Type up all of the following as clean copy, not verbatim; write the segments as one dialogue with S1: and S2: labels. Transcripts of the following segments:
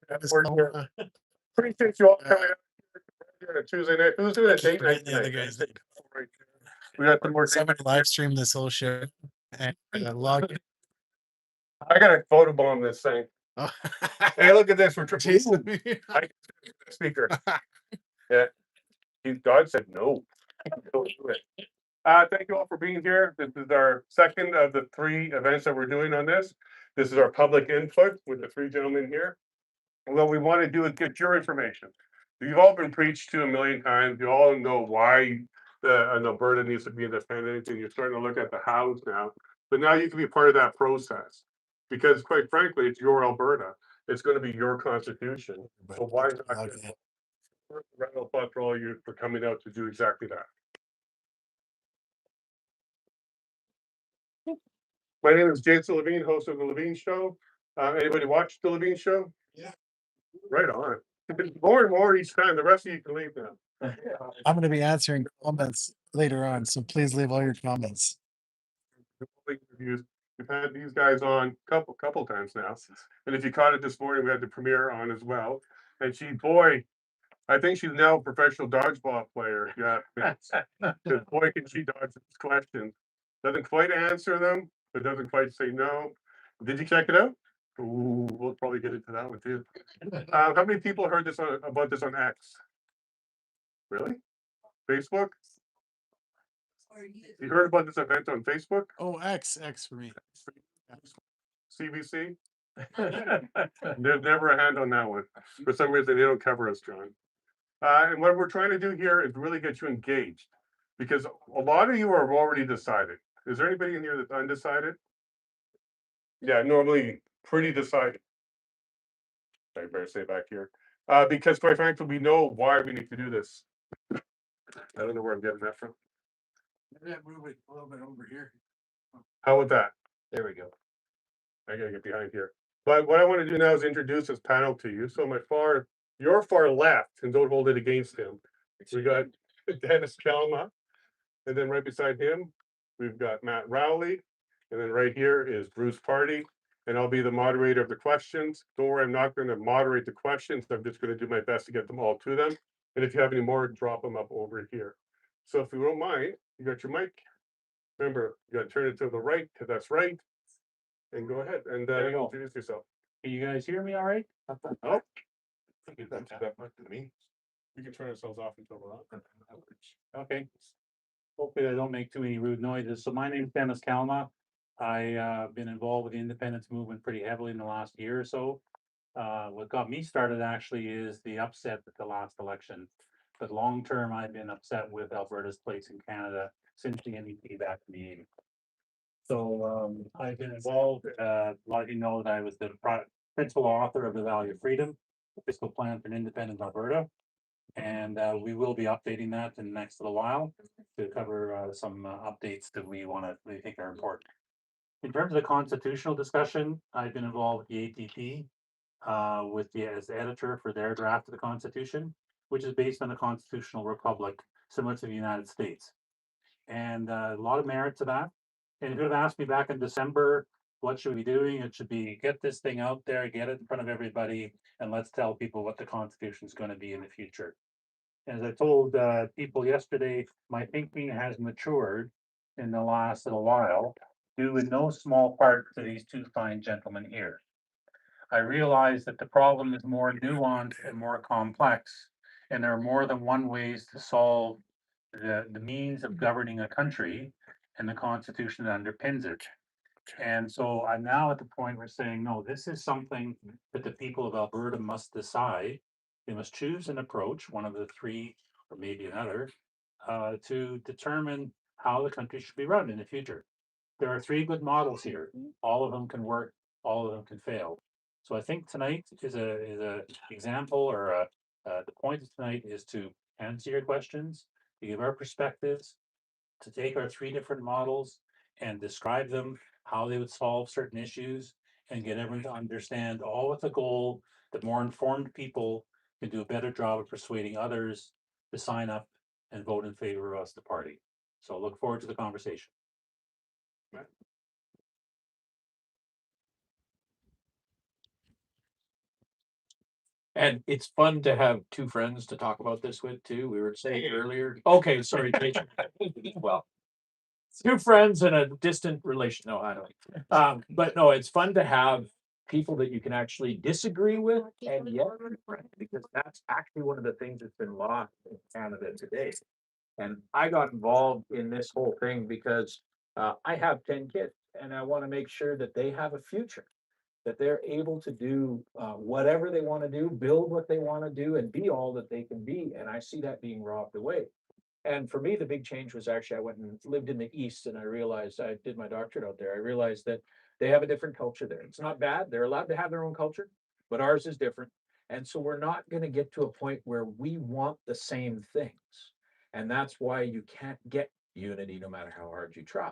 S1: Appreciate you all coming out here on a Tuesday night. Who's doing a date night
S2: The other
S1: tonight?
S2: guys that
S1: We got some more date
S2: somebody
S1: night.
S2: live stream this whole shit and log.
S1: I gotta photobomb this thing.
S2: Oh.
S1: Hey, look at this. We're
S2: Jason.
S1: speaker. Yeah. God said no. Don't do it. Thank you all for being here. This is our second of the 3 events that we're doing on this. This is our public input with the 3 gentlemen here. What we want to do is get your information. You've all been preached to a million times. You all know why Alberta needs to be independent, and you're starting to look at the hows now. But now you can be part of that process because, quite frankly, it's your Alberta. It's going to be your constitution. So why not get round of applause for all you for coming out to do exactly that. My name is Jason Levine, host of the Levine Show. Anybody watch the Levine Show?
S2: Yeah.
S1: Right on. More and more each time. The rest of you can leave now.
S2: I'm going to be answering comments later on, so please leave all your comments.
S1: We've had these guys on couple times now, and if you caught it this morning, we had the premiere on as well. And I think she's now a professional dodgeball player. Yeah, because boy, can she dodge these questions. Doesn't quite answer them, but doesn't quite say no. Did you check it out? Ooh, we'll probably get into that one too. How many people heard about this on X? Really? Facebook? You heard about this event on Facebook?
S2: Oh, X for me.
S1: CBC? There's never a hand on that one. For some reason, they don't cover us, John. And what we're trying to do here is really get you engaged because a lot of you are already decided. Is there anybody in here that's undecided? Yeah, normally pretty decided. I better say back here. Because quite frankly, we know why we need to do this. I don't know where I'm getting that from.
S2: Maybe I move it a little bit over here.
S1: How about that? There we go. I gotta get behind here. But what I want to do now is introduce this panel to you. So your far left, and don't hold it against him. We got Dennis Kalma, and then right beside him, we've got Matt Rowley, and then right here is Bruce Party, and I'll be the moderator of the questions. Don't worry, I'm not going to moderate the questions. I'm just going to do my best to get them all to them. And if you have any more, drop them up over here. So if you don't mind, you got your mic. Remember, you got to turn it to the right because that's right. And go ahead and introduce yourself.
S3: Can you guys hear me all right?
S1: Oh, that mic to me. We can turn ourselves off until we're on.
S3: Okay. Hopefully I don't make too many rude noises. So my name is Dennis Kalma. I've been involved with the independence movement pretty heavily in the last year or so. What got me started actually is the upset at the last election. But long term, I've been upset with Alberta's place in Canada since the NDP back in the 80s. So I've been involved. A lot of you know that I was the principal author of the Value of Freedom, the fiscal plan for an independent Alberta. And we will be updating that in the next little while to cover some updates that we think are important. In terms of the constitutional discussion, I've been involved with the ATP as editor for their draft of the Constitution, which is based on a constitutional republic similar to the United States. And a lot of merit to that. And if you have asked me back in December, what should we be doing? It should be get this thing out there, get it in front of everybody, and let's tell people what the Constitution is going to be in the future. As I told people yesterday, my thinking has matured in the last little while, due in no small part to these 2 fine gentlemen here. I realize that the problem is more nuanced and more complex, and there are more than one ways to solve the means of governing a country and the Constitution that underpins it. And so I'm now at the point where saying, no, this is something that the people of Alberta must decide. They must choose an approach, one of the 3, or maybe another, to determine how the country should be run in the future. There are 3 good models here. All of them can work, all of them can fail. So I think tonight is a example, or the point of tonight is to answer your questions, to give our perspectives, to take our 3 different models and describe them, how they would solve certain issues, and get everyone to understand, all with the goal that more informed people can do a better job of persuading others to sign up and vote in favor of us, the party. So I look forward to the conversation.
S4: And it's fun to have two friends to talk about this with too. We were saying earlier. Okay, sorry, Rachel. Well, two friends in a distant relation. No, I don't. But no, it's fun to have people that you can actually disagree with and yet are friends, because that's actually one of the things that's been lost in Canada today. And I got involved in this whole thing because I have 10 kids and I want to make sure that they have a future, that they're able to do whatever they want to do, build what they want to do, and be all that they can be. And I see that being robbed away. And for me, the big change was actually I went and lived in the East, and I realized I did my doctorate out there. I realized that they have a different culture there. It's not bad. They're allowed to have their own culture, but ours is different. And so we're not going to get to a point where we want the same things. And that's why you can't get unity no matter how hard you try.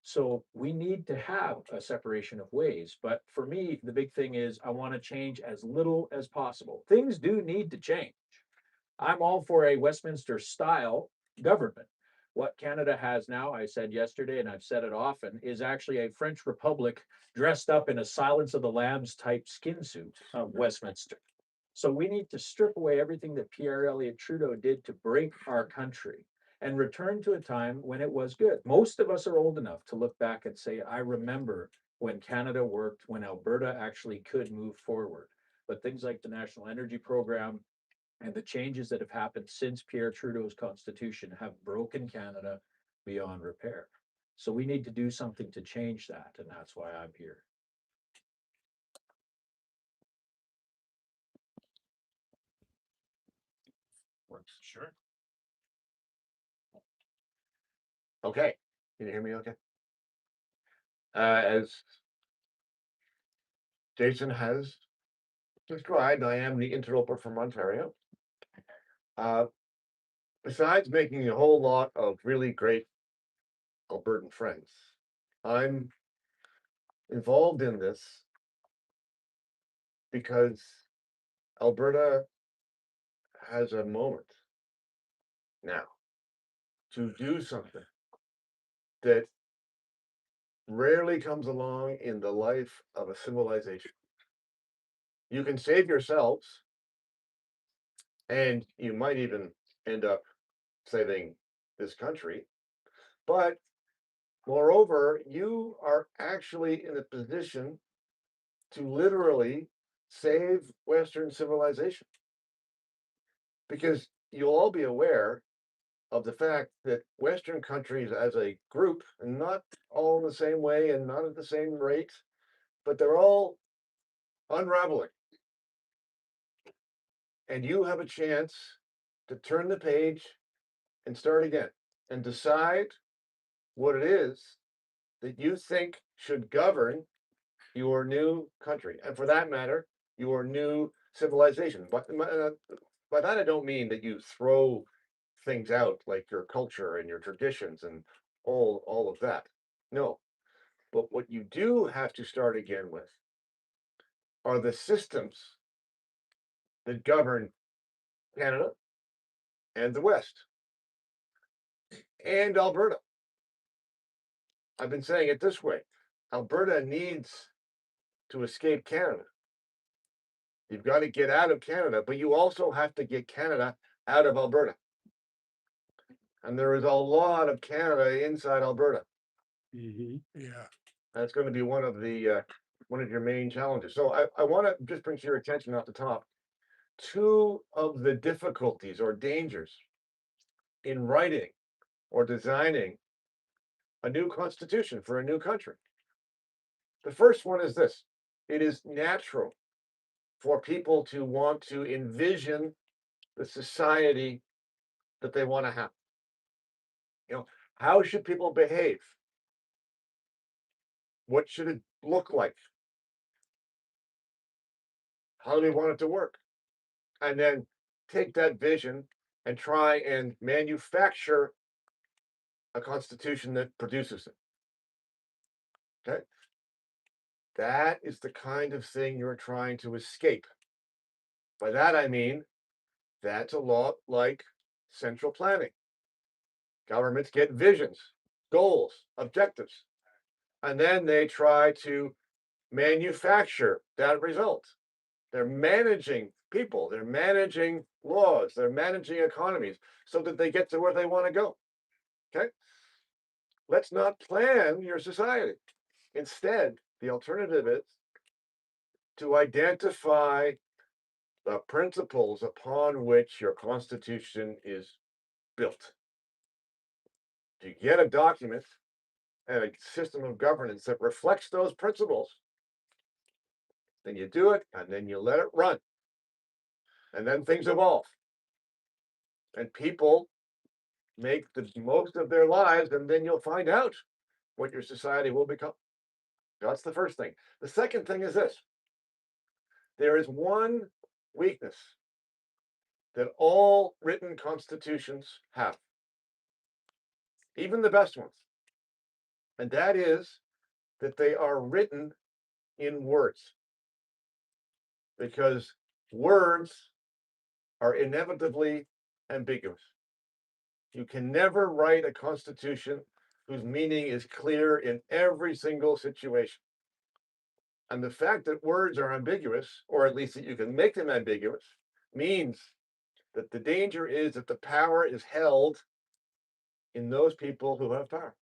S4: So we need to have a separation of ways. But for me, the big thing is I want to change as little as possible. Things do need to change. I'm all for a Westminster style government. What Canada has now, I said yesterday, and I've said it often, is actually a French Republic dressed up in a Silence of the Lambs type skin suit of Westminster. So we need to strip away everything that Pierre Elliott Trudeau did to break our country and return to a time when it was good. Most of us are old enough to look back and say, I remember when Canada worked, when Alberta actually could move forward. But things like the National Energy Program, and the changes that have happened since Pierre Trudeau's constitution have broken Canada beyond repair. So we need to do something to change that, and that's why I'm here.
S5: Sure. Okay, can you hear me okay? As Jason has described, I am the interloper from Ontario. Besides making a whole lot of really great Albertan friends, I'm involved in this because Alberta has a moment now to do something that rarely comes along in the life of a civilization. You can save yourselves, and you might even end up saving this country, but moreover, you are actually in a position to literally save Western civilization. Because you'll all be aware of the fact that Western countries as a group, and not all in the same way and not at the same rate, but they're all unraveling. And you have a chance to turn the page and start again and decide what it is that you think should govern your new country, and for that matter, your new civilization. But by that, I don't mean that you throw things out like your culture and your traditions and all of that. No, but what you do have to start again with are the systems that govern Canada and the West and Alberta. I've been saying it this way: Alberta needs to escape Canada. You've got to get out of Canada, but you also have to get Canada out of Alberta. And there is a lot of Canada inside Alberta.
S2: Yeah.
S5: That's going to be one of your main challenges. So I want to just bring to your attention off the top two of the difficulties or dangers in writing or designing a new constitution for a new country. The first one is this: it is natural for people to want to envision the society that they want to have. How should people behave? What should it look like? How do they want it to work? And then take that vision and try and manufacture a constitution that produces it. Okay? That is the kind of thing you're trying to escape. By that I mean that's a lot like central planning. Governments get visions, goals, objectives, and then they try to manufacture that result. They're managing people, they're managing laws, they're managing economies so that they get to where they want to go. Okay? Let's not plan your society. Instead, the alternative is to identify the principles upon which your constitution is built. To get a document and a system of governance that reflects those principles, then you do it and then you let it run. And then things evolve. And people make the most of their lives, and then you'll find out what your society will become. That's the first thing. The second thing is this: there is one weakness that all written constitutions have, even the best ones, and that is that they are written in words, because words are inevitably ambiguous. You can never write a constitution whose meaning is clear in every single situation. And the fact that words are ambiguous, or at least that you can make them ambiguous, means that the danger is that the power is held in those people who have power.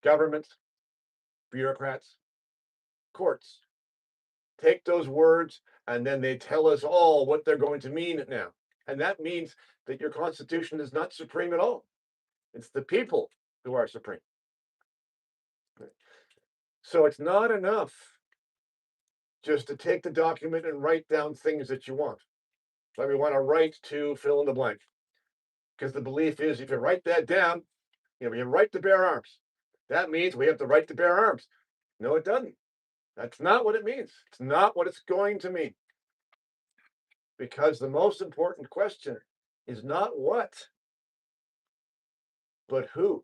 S5: Governments, bureaucrats, courts take those words and then they tell us all what they're going to mean now. And that means that your constitution is not supreme at all. It's the people who are supreme. So it's not enough just to take the document and write down things that you want. Like we want to write to fill in the blank. Because the belief is if you write that down, we have right to bear arms. That means we have the right to bear arms. No, it doesn't. That's not what it means. It's not what it's going to mean. Because the most important question is not what, but who.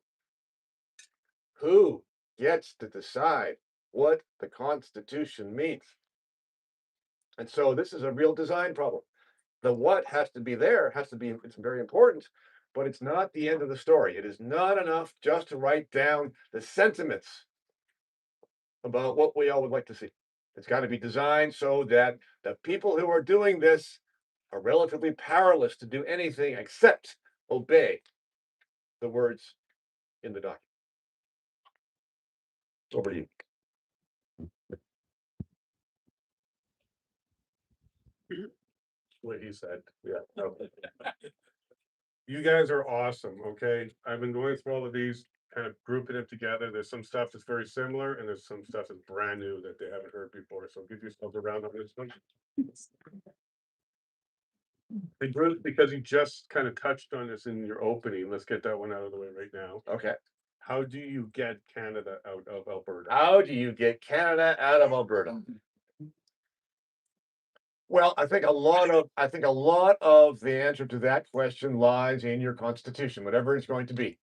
S5: Who gets to decide what the Constitution means? And so this is a real design problem. The what has to be there, it's very important, but it's not the end of the story. It is not enough just to write down the sentiments about what we all would like to see. It's got to be designed so that the people who are doing this are relatively powerless to do anything except obey the words in the document. Over to you.
S1: What he said, yeah. Okay. You guys are awesome, okay? I've been going through all of these, kind of grouping it together. There's some stuff that's very similar and there's some stuff that's brand new that they haven't heard before. So give yourselves a round of this one. Hey, Bruce, because you just kind of touched on this in your opening, let's get that one out of the way right now.
S5: Okay.
S1: How do you get Canada out of Alberta?
S5: How do you get Canada out of Alberta? Well, I think a lot of the answer to that question lies in your constitution, whatever it's going to be.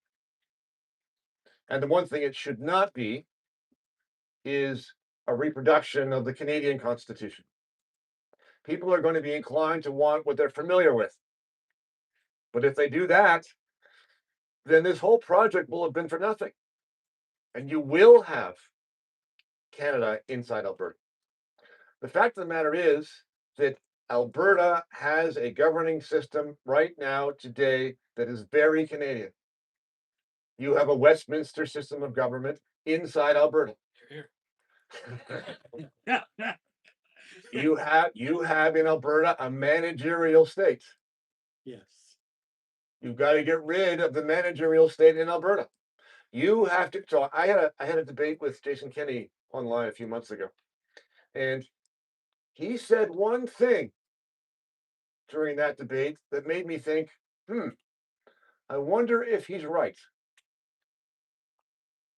S5: And the one thing it should not be is a reproduction of the Canadian Constitution. People are going to be inclined to want what they're familiar with. But if they do that, then this whole project will have been for nothing. And you will have Canada inside Alberta. The fact of the matter is that Alberta has a governing system right now, today, that is very Canadian. You have a Westminster system of government inside Alberta. You have in Alberta a managerial state.
S2: Yes.
S5: You've got to get rid of the managerial state in Alberta. You have to. So I had a debate with Jason Kenney online a few months ago, and he said one thing during that debate that made me think, I wonder if he's right.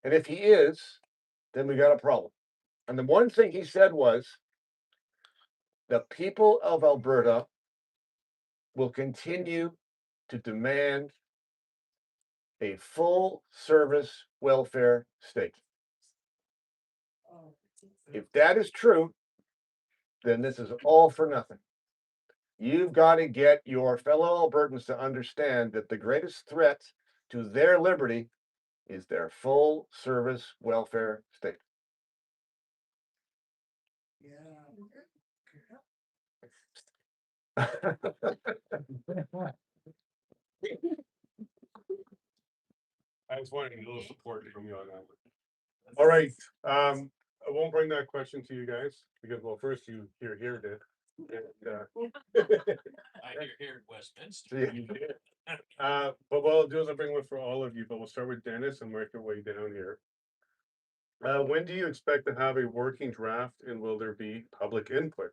S5: And if he is, then we got a problem. And the one thing he said was, the people of Alberta will continue to demand a full service welfare state. If that is true, then this is all for nothing. You've got to get your fellow Albertans to understand that the greatest threat to their liberty is their full service welfare state.
S1: I was wanting a little support from you on that one. All right, I won't bring that question to you guys, because, well, first you're here to.
S4: I hear here in Westminster.
S1: Yeah, you did. But what I'll do is I'll bring one for all of you, but we'll start with Dennis and work our way down here. When do you expect to have a working draft, and will there be public input?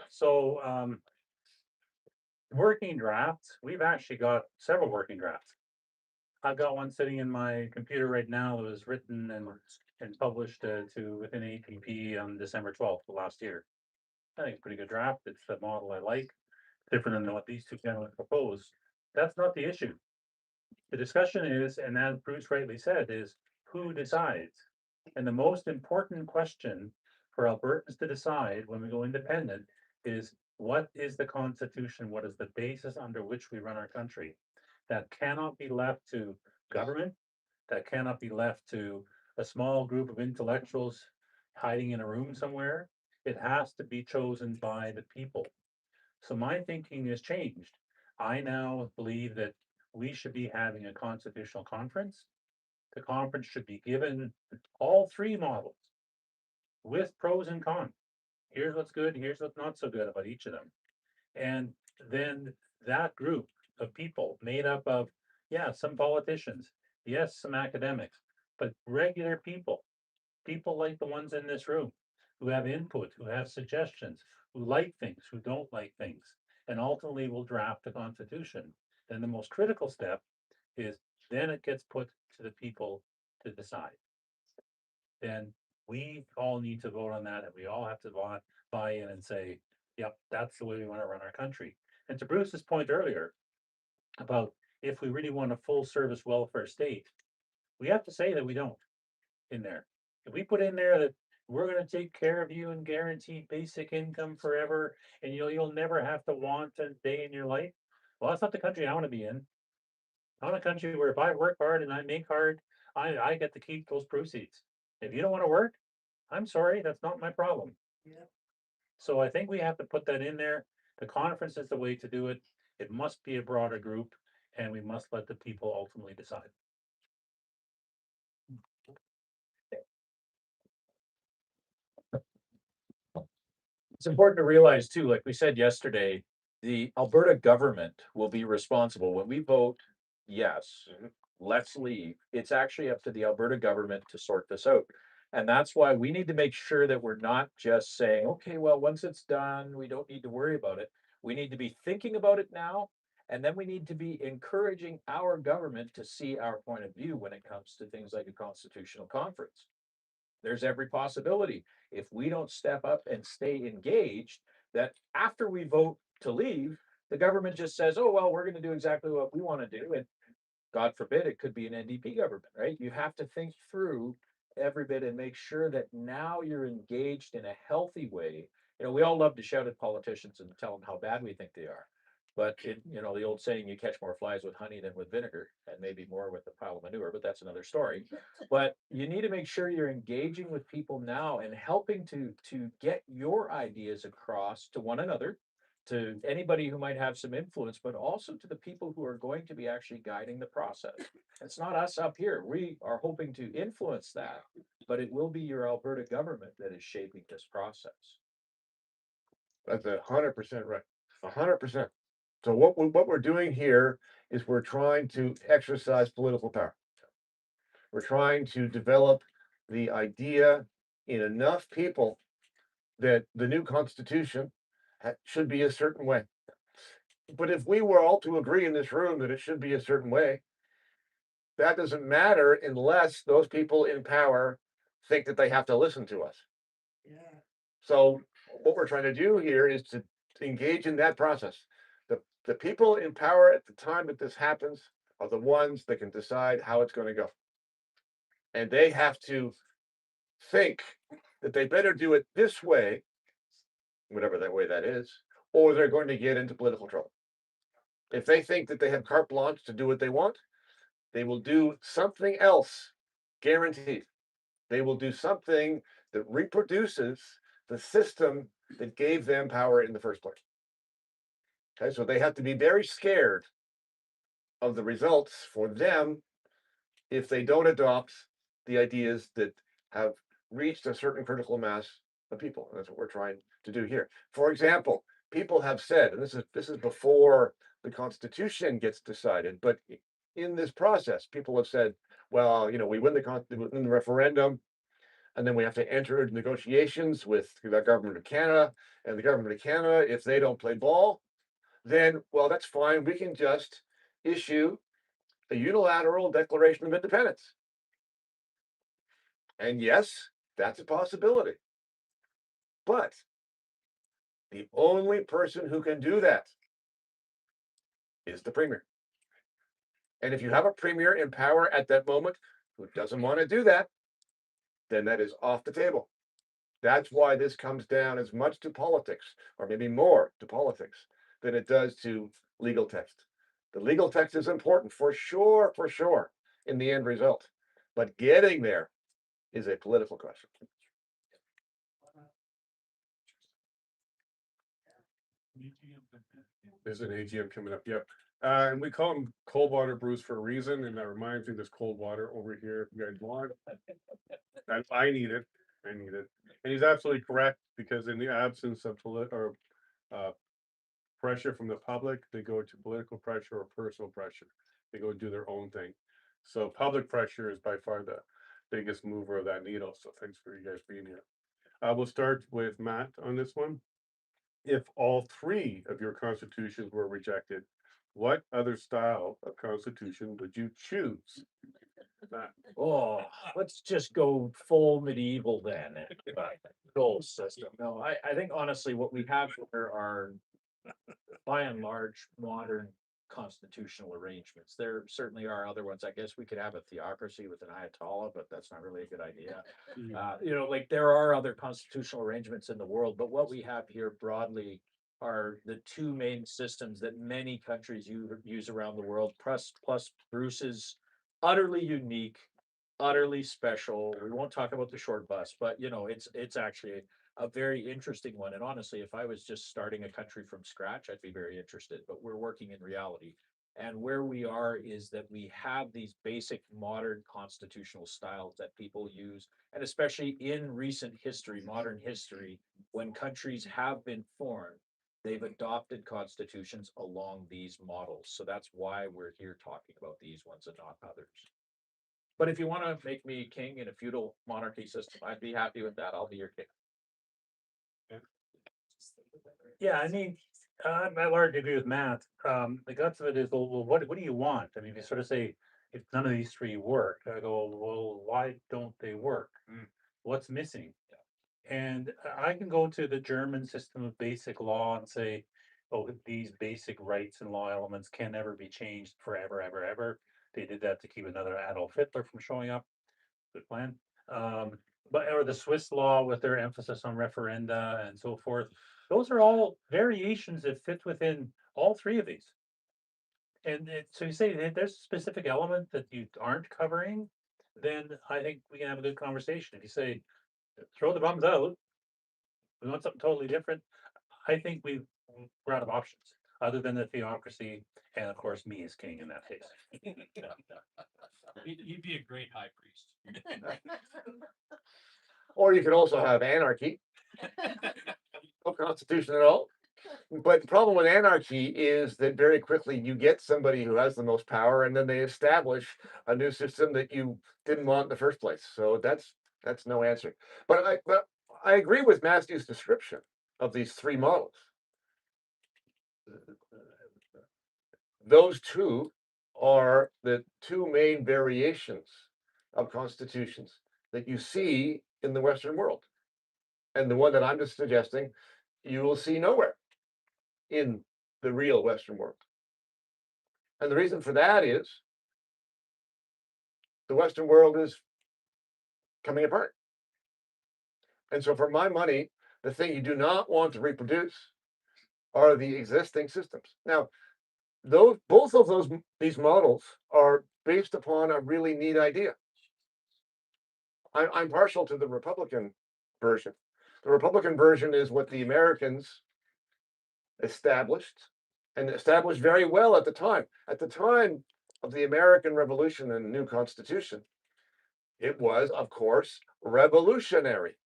S3: So, working drafts, we've actually got several working drafts. I've got one sitting in my computer right now that was written and published to within APP on December 12th of last year. I think it's a pretty good draft. It's the model I like, different than what these two gentlemen propose. That's not the issue. The discussion is, and as Bruce rightly said, is who decides? And the most important question for Albertans to decide when we go independent is what is the Constitution? What is the basis under which we run our country? That cannot be left to government. That cannot be left to a small group of intellectuals hiding in a room somewhere. It has to be chosen by the people. So my thinking has changed. I now believe that we should be having a constitutional conference. The conference should be given all three models with pros and cons. Here's what's good, here's what's not so good about each of them. And then that group of people made up of, yeah, some politicians, yes, some academics, but regular people, people like the ones in this room who have input, who have suggestions, who like things, who don't like things, and ultimately will draft the Constitution. Then the most critical step is then it gets put to the people to decide. Then we all need to vote on that, and we all have to buy in and say, yep, that's the way we want to run our country. And to Bruce's point earlier about if we really want a full service welfare state, we have to say that we don't in there. If we put in there that we're going to take care of you and guarantee basic income forever, and you'll never have to want a day in your life, well, that's not the country I want to be in. I want a country where if I work hard and I make hard, I get to keep those proceeds. If you don't want to work, I'm sorry, that's not my problem.
S2: Yeah.
S3: So I think we have to put that in there. The conference is the way to do it. It must be a broader group, and we must let the people ultimately decide.
S4: It's important to realize too, like we said yesterday, the Alberta government will be responsible when we vote yes, let's leave. It's actually up to the Alberta government to sort this out. And that's why we need to make sure that we're not just saying, okay, well, once it's done, we don't need to worry about it. We need to be thinking about it now. And then we need to be encouraging our government to see our point of view when it comes to things like a constitutional conference. There's every possibility, if we don't step up and stay engaged, that after we vote to leave, the government just says, oh, well, we're going to do exactly what we want to do. And God forbid, it could be an NDP government, right? You have to think through every bit and make sure that now you're engaged in a healthy way. We all love to shout at politicians and tell them how bad we think they are. But the old saying, you catch more flies with honey than with vinegar, and maybe more with a pile of manure, but that's another story. But you need to make sure you're engaging with people now and helping to get your ideas across to one another, to anybody who might have some influence, but also to the people who are going to be actually guiding the process. It's not us up here. We are hoping to influence that, but it will be your Alberta government that is shaping this process.
S5: That's 100% right. 100%. So what we're doing here is we're trying to exercise political power. We're trying to develop the idea in enough people that the new constitution should be a certain way. But if we were all to agree in this room that it should be a certain way, that doesn't matter unless those people in power think that they have to listen to us.
S2: Yeah.
S5: So what we're trying to do here is to engage in that process. The people in power at the time that this happens are the ones that can decide how it's going to go. And they have to think that they better do it this way, whatever that way that is, or they're going to get into political trouble. If they think that they have carte blanche to do what they want, they will do something else, guaranteed. They will do something that reproduces the system that gave them power in the first place. Okay, so they have to be very scared of the results for them if they don't adopt the ideas that have reached a certain critical mass of people. And that's what we're trying to do here. For example, people have said, and this is before the Constitution gets decided, but in this process, people have said, well, we win the referendum, and then we have to enter into negotiations with the government of Canada, and the government of Canada, if they don't play ball, then, well, that's fine. We can just issue a unilateral declaration of independence. And yes, that's a possibility. But the only person who can do that is the premier. And if you have a premier in power at that moment who doesn't want to do that, then that is off the table. That's why this comes down as much to politics, or maybe more to politics, than it does to legal text. The legal text is important for sure, in the end result. But getting there is a political question.
S1: There's an AGM coming up, yep. And we call him cold water Bruce for a reason, and that reminds me, there's cold water over here if you guys want. And I need it, and he's absolutely correct, because in the absence of pressure from the public, they go to political pressure or personal pressure. They go do their own thing. So public pressure is by far the biggest mover of that needle. So thanks for you guys being here. We'll start with Matt on this one. If all three of your constitutions were rejected, what other style of constitution would you choose? Matt.
S4: Oh, let's just go full medieval then. Gold system. No, I think honestly, what we have here are by and large modern constitutional arrangements. There certainly are other ones. I guess we could have a theocracy with an Ayatollah, but that's not really a good idea. Like there are other constitutional arrangements in the world, but what we have here broadly are the two main systems that many countries use around the world, plus Bruce's utterly unique, utterly special. We won't talk about the short bus, but it's actually a very interesting one. And honestly, if I was just starting a country from scratch, I'd be very interested, but we're working in reality. And where we are is that we have these basic modern constitutional styles that people use. And especially in recent history, modern history, when countries have been formed, they've adopted constitutions along these models. So that's why we're here talking about these ones and not others. But if you want to make me king in a feudal monarchy system, I'd be happy with that. I'll be your king.
S3: Yeah, I mean, I largely agree with Matt. The guts of it is, well, what do you want? I mean, you sort of say, if none of these three work, I go, well, why don't they work? What's missing? And I can go to the German system of basic law and say, oh, these basic rights and law elements can never be changed forever, ever, ever. They did that to keep another Adolf Hitler from showing up. Good plan. Or the Swiss law with their emphasis on referenda and so forth. Those are all variations that fit within all three of these. And so you say there's a specific element that you aren't covering, then I think we can have a good conversation. If you say, throw the bums out, we want something totally different, I think we're out of options, other than the theocracy and of course me as king in that case.
S4: You'd be a great high priest.
S5: Or you could also have anarchy. No constitution at all. But the problem with anarchy is that very quickly you get somebody who has the most power, and then they establish a new system that you didn't want in the first place. So that's no answer. But I agree with Matthew's description of these three models. Those two are the two main variations of constitutions that you see in the Western world. And the one that I'm just suggesting, you will see nowhere in the real Western world. And the reason for that is the Western world is coming apart. And so for my money, the thing you do not want to reproduce are the existing systems. Now, both of these models are based upon a really neat idea. I'm partial to the Republican version, The Republican version is what the Americans established, and established very well at the time. At the time of the American Revolution and the new Constitution, it was, of course, revolutionary.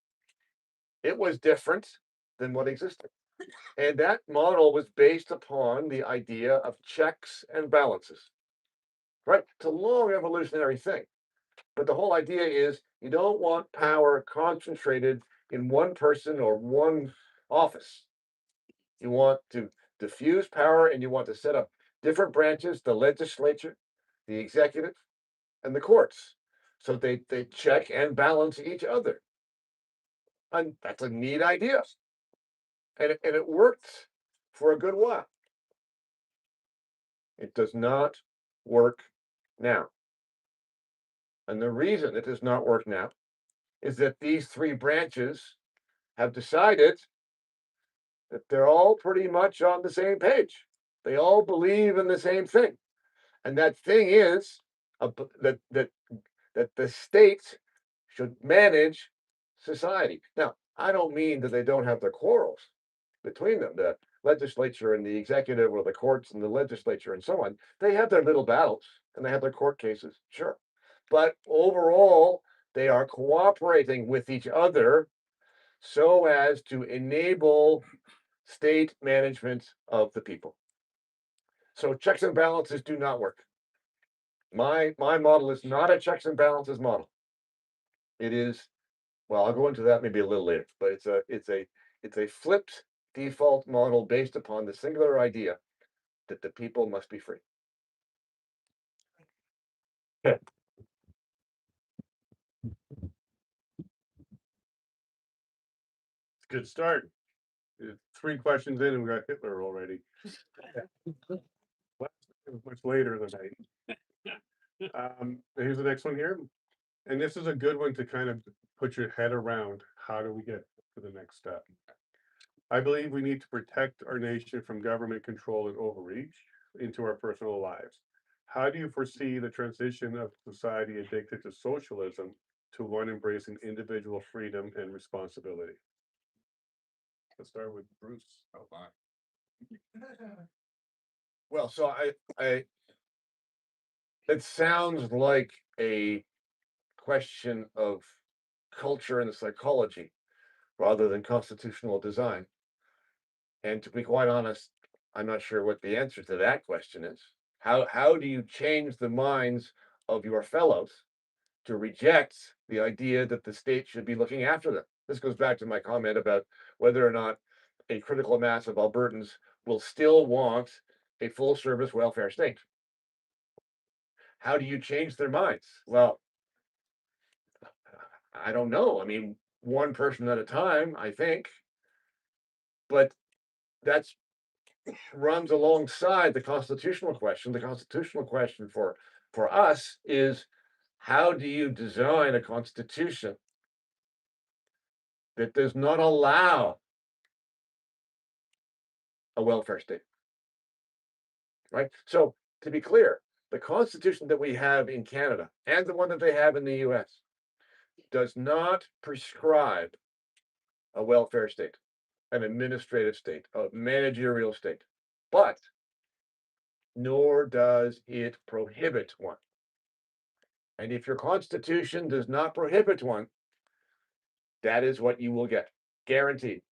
S5: It was different than what existed. And that model was based upon the idea of checks and balances, right? It's a long evolutionary thing. But the whole idea is you don't want power concentrated in one person or one office. You want to diffuse power and you want to set up different branches, the legislature, the executive, and the courts. So they check and balance each other. And that's a neat idea. And it worked for a good while. It does not work now. And the reason it does not work now is that these three branches have decided that they're all pretty much on the same page. They all believe in the same thing. And that thing is that the state should manage society. Now, I don't mean that they don't have their quarrels between them, the legislature and the executive, or the courts and the legislature and so on. They have their little battles and they have their court cases, sure. But overall, they are cooperating with each other so as to enable state management of the people. So checks and balances do not work. My model is not a checks and balances model. It is, well, I'll go into that maybe a little later, but it's a flipped default model based upon the singular idea that the people must be free.
S1: Good start. 3 questions in and we got Hitler already. Much later than here's the next one here. And this is a good one to kind of put your head around. How do we get to the next step? I believe we need to protect our nation from government control and overreach into our personal lives. How do you foresee the transition of society addicted to socialism to one embracing individual freedom and responsibility? Let's start with Bruce. Oh, my.
S5: Well, so it sounds like a question of culture and psychology rather than constitutional design. And to be quite honest, I'm not sure what the answer to that question is. How do you change the minds of your fellows to reject the idea that the state should be looking after them? This goes back to my comment about whether or not a critical mass of Albertans will still want a full service welfare state. How do you change their minds? Well, I don't know. I mean, one person at a time, I think. But that's runs alongside the constitutional question. The constitutional question for us is, how do you design a constitution that does not allow a welfare state? Right? So to be clear, the constitution that we have in Canada and the one that they have in the US does not prescribe a welfare state, an administrative state, a managerial state, but nor does it prohibit one. And if your constitution does not prohibit one, that is what you will get, guaranteed.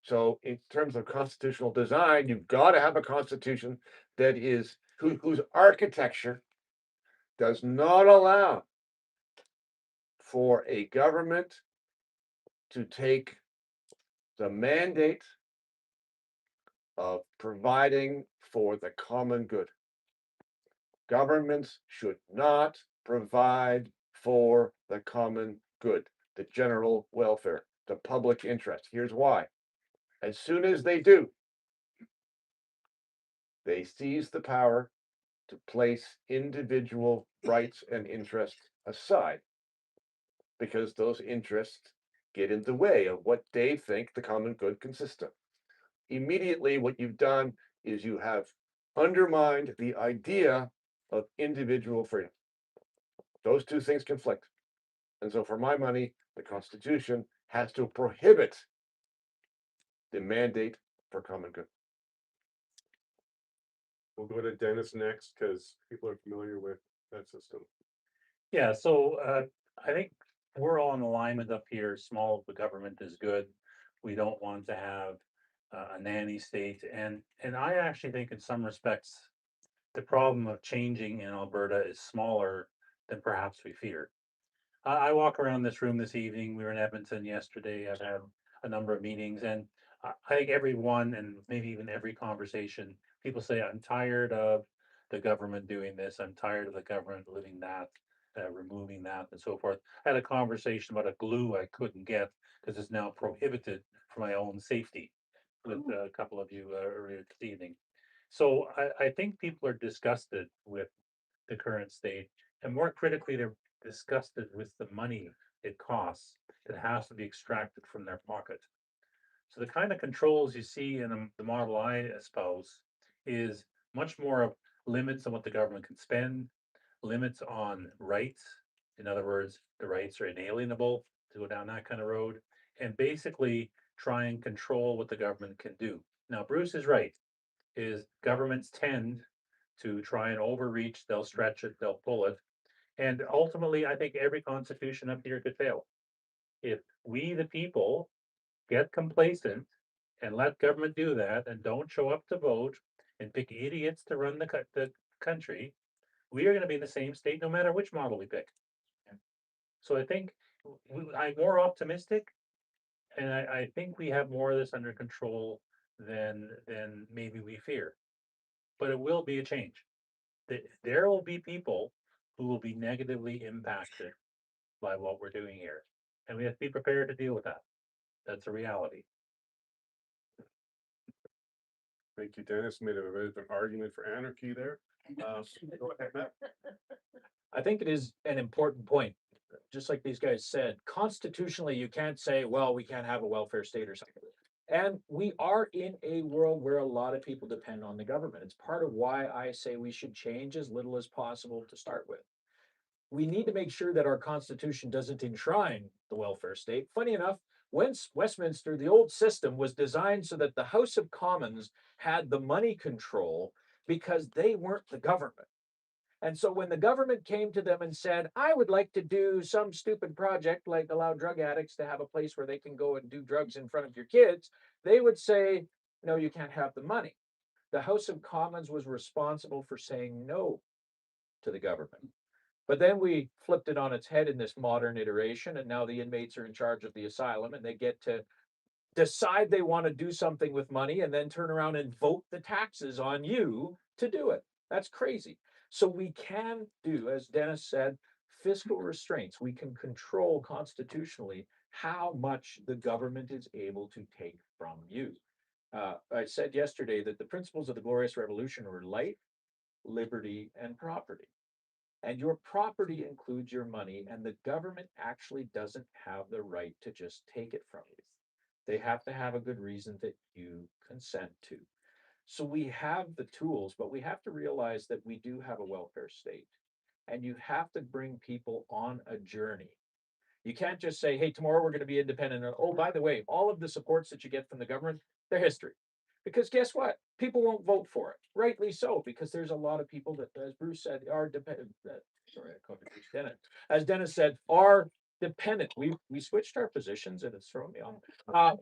S5: So in terms of constitutional design, you've got to have a constitution that is whose architecture does not allow for a government to take the mandate of providing for the common good. Governments should not provide for the common good, the general welfare, the public interest. Here's why. As soon as they do, they seize the power to place individual rights and interests aside, because those interests get in the way of what they think the common good consists of. Immediately, what you've done is you have undermined the idea of individual freedom. Those two things conflict. And so for my money, the Constitution has to prohibit the mandate for common good.
S1: We'll go to Dennis next, because people are familiar with that system.
S3: Yeah, so I think we're all in alignment up here. Small but government is good. We don't want to have a nanny state, and I actually think in some respects the problem of changing in Alberta is smaller than perhaps we fear. I walk around this room this evening. We were in Edmonton yesterday. I've had a number of meetings, and I think every one, and maybe even every conversation, people say, I'm tired of the government doing this. I'm tired of the government living that, removing that, and so forth. I had a conversation about a glue I couldn't get because it's now prohibited for my own safety with a couple of you earlier this evening. So I think people are disgusted with the current state, and more critically, they're disgusted with the money it costs that has to be extracted from their pocket. So the kind of controls you see in the model I espouse is much more of limits on what the government can spend, limits on rights. In other words, the rights are inalienable, to go down that kind of road, and basically try and control what the government can do. Now, Bruce is right, is governments tend to try and overreach, they'll stretch it, they'll pull it. And ultimately, I think every constitution up here could fail. If we, the people, get complacent and let government do that and don't show up to vote and pick idiots to run the country, we are going to be in the same state no matter which model we pick. So I think I'm more optimistic, and I think we have more of this under control than maybe we fear. But it will be a change. There will be people who will be negatively impacted by what we're doing here. And we have to be prepared to deal with that. That's a reality.
S1: Thank you, Dennis. Made a bit of an argument for anarchy there. Go ahead, Matt.
S4: I think it is an important point. Just like these guys said, constitutionally, you can't say, well, we can't have a welfare state or something. And we are in a world where a lot of people depend on the government. It's part of why I say we should change as little as possible to start with. We need to make sure that our constitution doesn't enshrine the welfare state. Funny enough, when Westminster, the old system was designed so that the House of Commons had the money control because they weren't the government. And so when the government came to them and said, I would like to do some stupid project like allow drug addicts to have a place where they can go and do drugs in front of your kids, they would say, no, you can't have the money. The House of Commons was responsible for saying no to the government. But then we flipped it on its head in this modern iteration, and now the inmates are in charge of the asylum and they get to decide they want to do something with money and then turn around and vote the taxes on you to do it. That's crazy. So we can do, as Dennis said, fiscal restraints. We can control constitutionally how much the government is able to take from you. I said yesterday that the principles of the Glorious Revolution were life, liberty, and property. And your property includes your money, and the government actually doesn't have the right to just take it from you. They have to have a good reason that you consent to. So we have the tools, but we have to realize that we do have a welfare state, and you have to bring people on a journey. You can't just say, hey, tomorrow we're going to be independent. Oh, by the way, all of the supports that you get from the government, they're history. Because guess what? People won't vote for it. Rightly so, because there's a lot of people that, as Bruce said, are dependent. Sorry, I called Bruce Dennis. As Dennis said, are dependent. We switched our positions and it's thrown me off.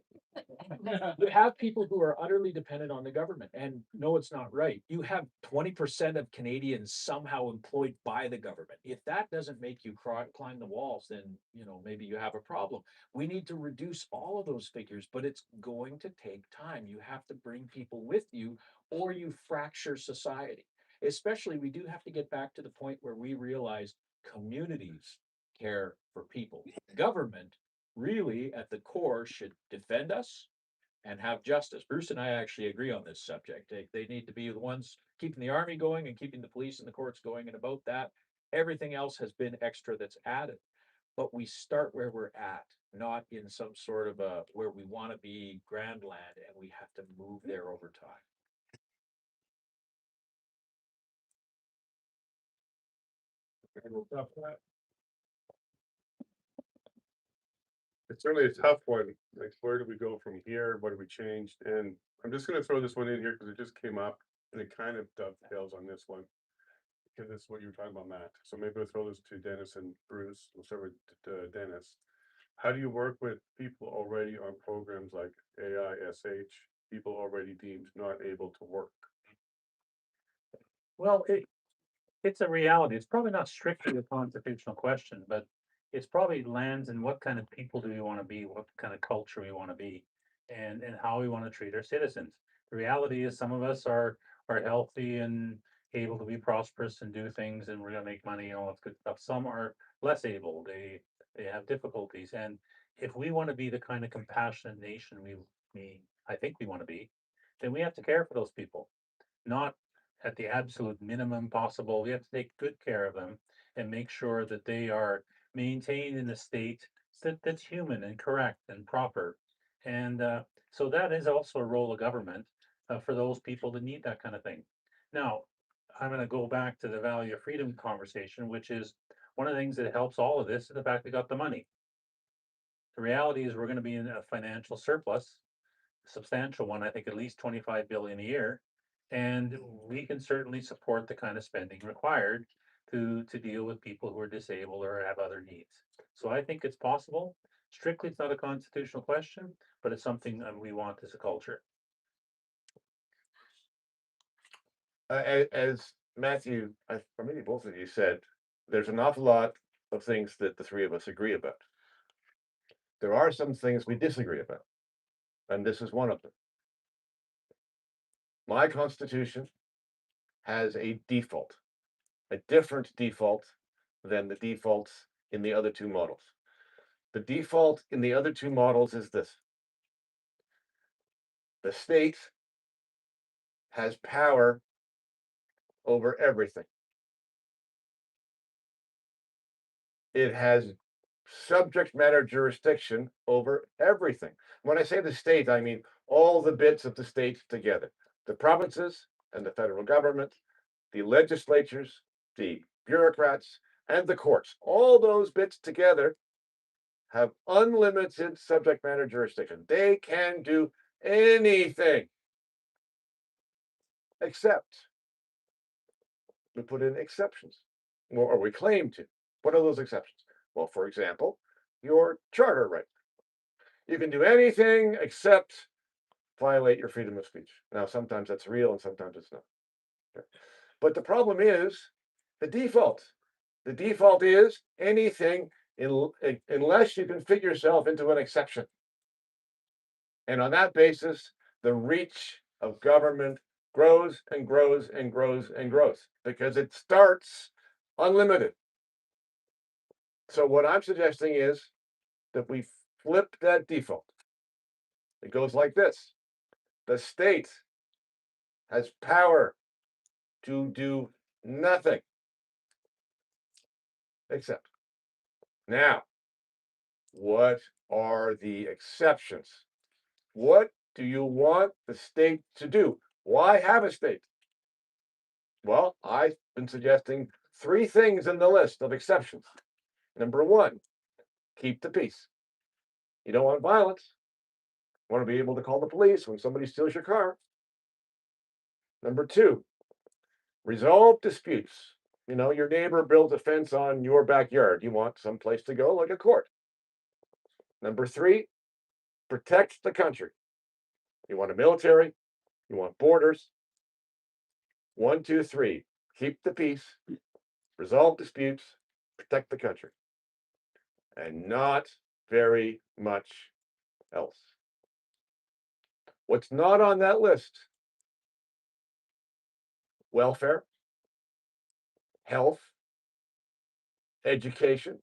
S4: You have people who are utterly dependent on the government, and no, it's not right. You have 20% of Canadians somehow employed by the government. If that doesn't make you climb the walls, then maybe you have a problem. We need to reduce all of those figures, but it's going to take time. You have to bring people with you, or you fracture society. Especially, we do have to get back to the point where we realize communities care for people. Government really at the core should defend us and have justice. Bruce and I actually agree on this subject. They need to be the ones keeping the army going and keeping the police and the courts going. And about that, everything else has been extra that's added. But we start where we're at, not in some sort of a where we want to be grand land, and we have to move there over time.
S1: It's certainly a tough one. Like, where do we go from here? What do we change? And I'm just gonna throw this one in here because it just came up and it kind of dovetails on this one. Because it's what you were talking about, Matt. So maybe we'll throw this to Dennis and Bruce. We'll start with Dennis. How do you work with people already on programs like AISH, people already deemed not able to work?
S3: Well, it's a reality. It's probably not strictly a constitutional question, but it's probably lands in what kind of people do we want to be, what kind of culture we want to be, and how we want to treat our citizens. The reality is some of us are healthy and able to be prosperous and do things and we're gonna make money and all that good stuff. Some are less able. They have difficulties. And if we want to be the kind of compassionate nation we I think we want to be, then we have to care for those people. Not at the absolute minimum possible. We have to take good care of them and make sure that they are maintained in a state that's human and correct and proper. And so that is also a role of government for those people that need that kind of thing. Now, I'm going to go back to the value of freedom conversation, which is one of the things that helps all of this is the fact we got the money. The reality is we're going to be in a financial surplus, substantial one, I think at least 25 billion a year. And we can certainly support the kind of spending required to deal with people who are disabled or have other needs. So I think it's possible. Strictly, it's not a constitutional question, but it's something we want as a culture.
S5: As Matthew, or maybe both of you said, there's an awful lot of things that the three of us agree about. There are some things we disagree about, and this is one of them. My constitution has a default, a different default than the defaults in the other two models. The default in the other two models is this: the state has power over everything. It has subject matter jurisdiction over everything. When I say the state, I mean all the bits of the state together: the provinces and the federal government, the legislatures, the bureaucrats, and the courts. All those bits together have unlimited subject matter jurisdiction. They can do anything except we put in exceptions, or we claim to. What are those exceptions? Well, for example, your charter right. You can do anything except violate your freedom of speech. Now, sometimes that's real and sometimes it's not. Okay. But the problem is the default. The default is anything unless you can fit yourself into an exception. And on that basis, the reach of government grows and grows and grows and grows because it starts unlimited. So what I'm suggesting is that we flip that default. It goes like this: the state has power to do nothing except. Now, what are the exceptions? What do you want the state to do? Why have a state? Well, I've been suggesting three things in the list of exceptions. Number one, keep the peace. You don't want violence. You want to be able to call the police when somebody steals your car. Number two, resolve disputes. You know, your neighbor built a fence on your backyard. You want some place to go, like a court. Number three, protect the country. You want a military, you want borders. 1, 2, 3, keep the peace, resolve disputes, protect the country. And not very much else. What's not on that list? Welfare, health, education,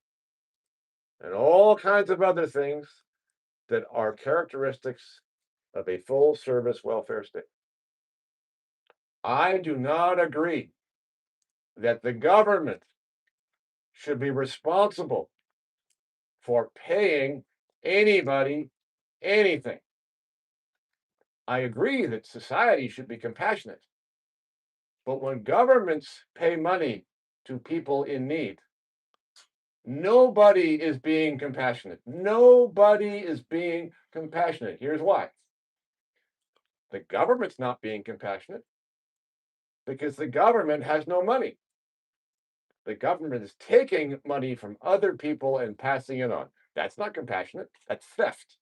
S5: and all kinds of other things that are characteristics of a full service welfare state. I do not agree that the government should be responsible for paying anybody anything. I agree that society should be compassionate. But when governments pay money to people in need, Nobody is being compassionate. Nobody is being compassionate. Here's why. The government's not being compassionate because the government has no money. The government is taking money from other people and passing it on. That's not compassionate. That's theft.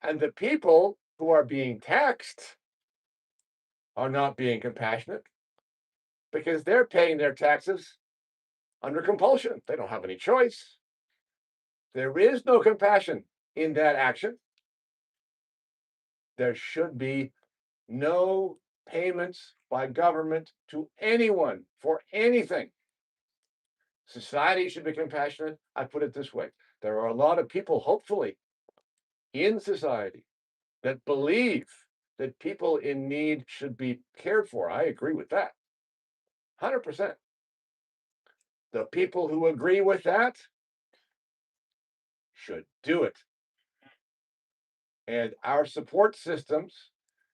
S5: And the people who are being taxed are not being compassionate because they're paying their taxes under compulsion. They don't have any choice. There is no compassion in that action. There should be no payments by government to anyone for anything. Society should be compassionate. I put it this way. There are a lot of people, hopefully, in society that believe that people in need should be cared for. I agree with that. 100%. The people who agree with that should do it. And our support systems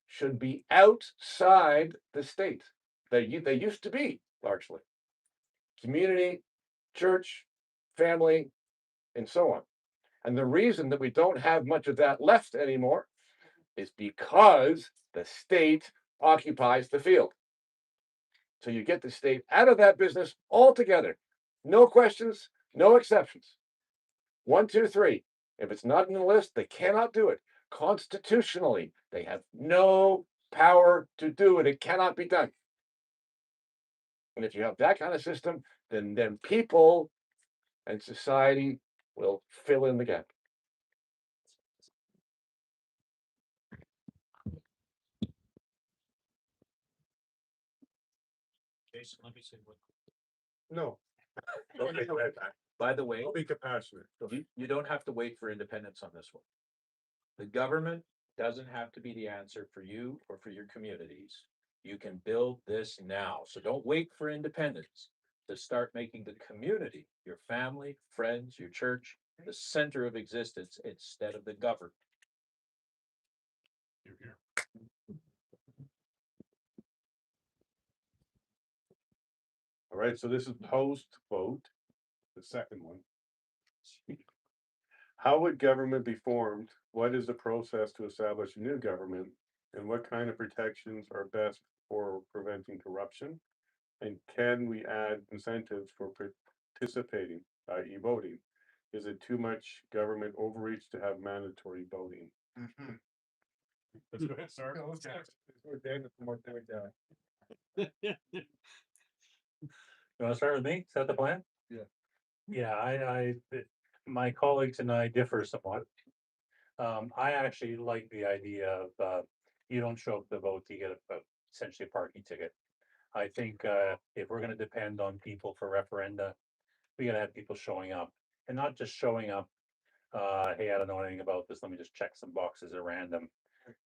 S5: should be outside the state. They used to be largely community, church, family, and so on. And the reason that we don't have much of that left anymore is because the state occupies the field. So you get the state out of that business altogether. No questions, no exceptions. 1, 2, 3. If it's not in the list, they cannot do it. Constitutionally, they have no power to do it. It cannot be done. And if you have that kind of system, then people and society will fill in the gap.
S4: Jason, let me say what.
S1: No.
S4: Okay, by the way,
S1: I'll be compassionate.
S4: you don't have to wait for independence on this one. The government doesn't have to be the answer for you or for your communities. You can build this now. So don't wait for independence to start making the community, your family, friends, your church, the center of existence instead of the government.
S1: You're here. All right, so this is post vote, the second one. How would government be formed? What is the process to establish a new government? And what kind of protections are best for preventing corruption? And can we add incentives for participating, i.e. voting? Is it too much government overreach to have mandatory voting? Let's go ahead, sir.
S3: You wanna start with me? Is that the plan?
S1: Yeah.
S3: Yeah, my colleagues and I differ somewhat. I actually like the idea of, you don't show up to vote, you get essentially a parking ticket. I think, if we're gonna depend on people for referenda, we gotta have people showing up, and not just showing up, hey, I don't know anything about this, let me just check some boxes at random.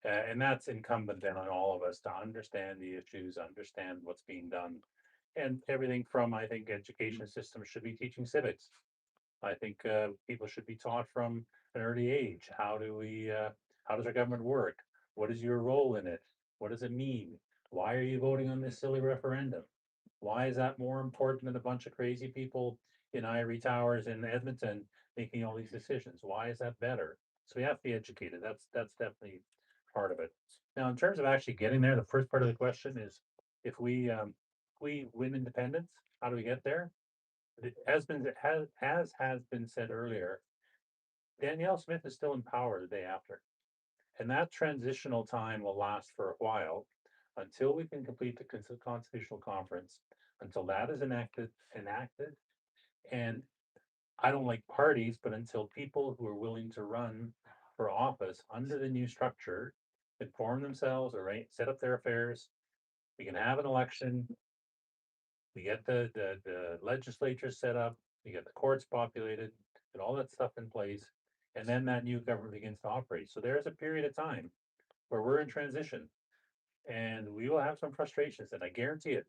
S3: And that's incumbent then on all of us to understand the issues, understand what's being done. And everything from, I think, education systems should be teaching civics. I think people should be taught from an early age. How does our government work? What is your role in it? What does it mean? Why are you voting on this silly referendum? Why is that more important than a bunch of crazy people in ivory towers in Edmonton making all these decisions? Why is that better? So we have to be educated. That's definitely part of it. Now, in terms of actually getting there, the first part of the question is if we win independence, how do we get there? It has been said earlier, Danielle Smith is still in power the day after. And that transitional time will last for a while until we can complete the constitutional conference, until that is enacted. And I don't like parties, but until people who are willing to run for office under the new structure inform themselves or set up their affairs, we can have an election. We get the legislature set up, we get the courts populated, and all that stuff in place, and then that new government begins to operate. So there is a period of time where we're in transition, and we will have some frustrations, and I guarantee it.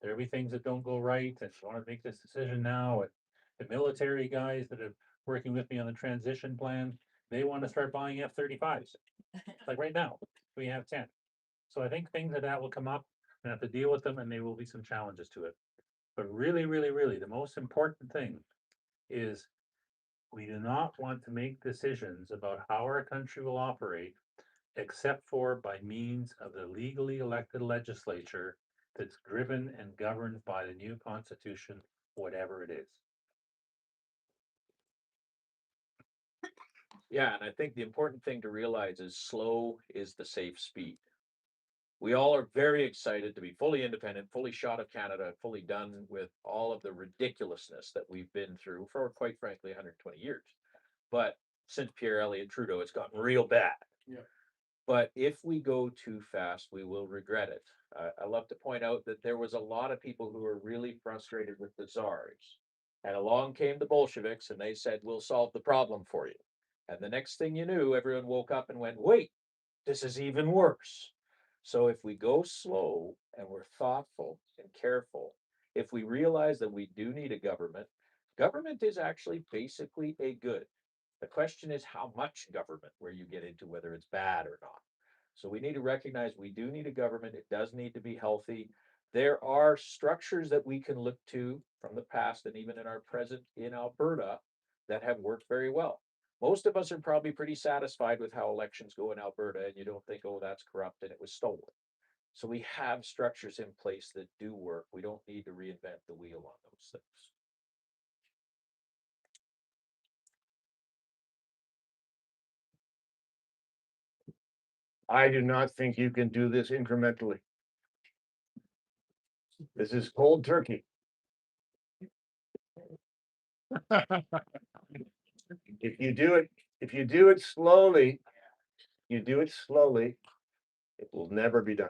S3: There'll be things that don't go right, and you want to make this decision now. And the military guys that are working with me on the transition plan, they want to start buying F-35s. Like right now, we have 10. So I think things like that will come up and have to deal with them, and there will be some challenges to it. But really, really, really, the most important thing is we do not want to make decisions about how our country will operate except for by means of the legally elected legislature that's driven and governed by the new constitution, whatever it is.
S4: Yeah, and I think the important thing to realize is slow is the safe speed. We all are very excited to be fully independent, fully shot of Canada, fully done with all of the ridiculousness that we've been through for, quite frankly, 120 years. But since Pierre Elliott Trudeau, it's gotten real bad.
S2: Yeah.
S4: But if we go too fast, we will regret it. I love to point out that there was a lot of people who were really frustrated with the czars. And along came the Bolsheviks and they said, we'll solve the problem for you. And the next thing you knew, everyone woke up and went, wait, this is even worse. So if we go slow and we're thoughtful and careful, if we realize that we do need a government, government is actually basically a good. The question is how much government, where you get into whether it's bad or not. So we need to recognize we do need a government. It does need to be healthy. There are structures that we can look to from the past and even in our present in Alberta that have worked very well. Most of us are probably pretty satisfied with how elections go in Alberta, and you don't think, oh, that's corrupt and it was stolen. So we have structures in place that do work. We don't need to reinvent the wheel on those things.
S5: I do not think you can do this incrementally. This is cold turkey. If you do it slowly, it will never be done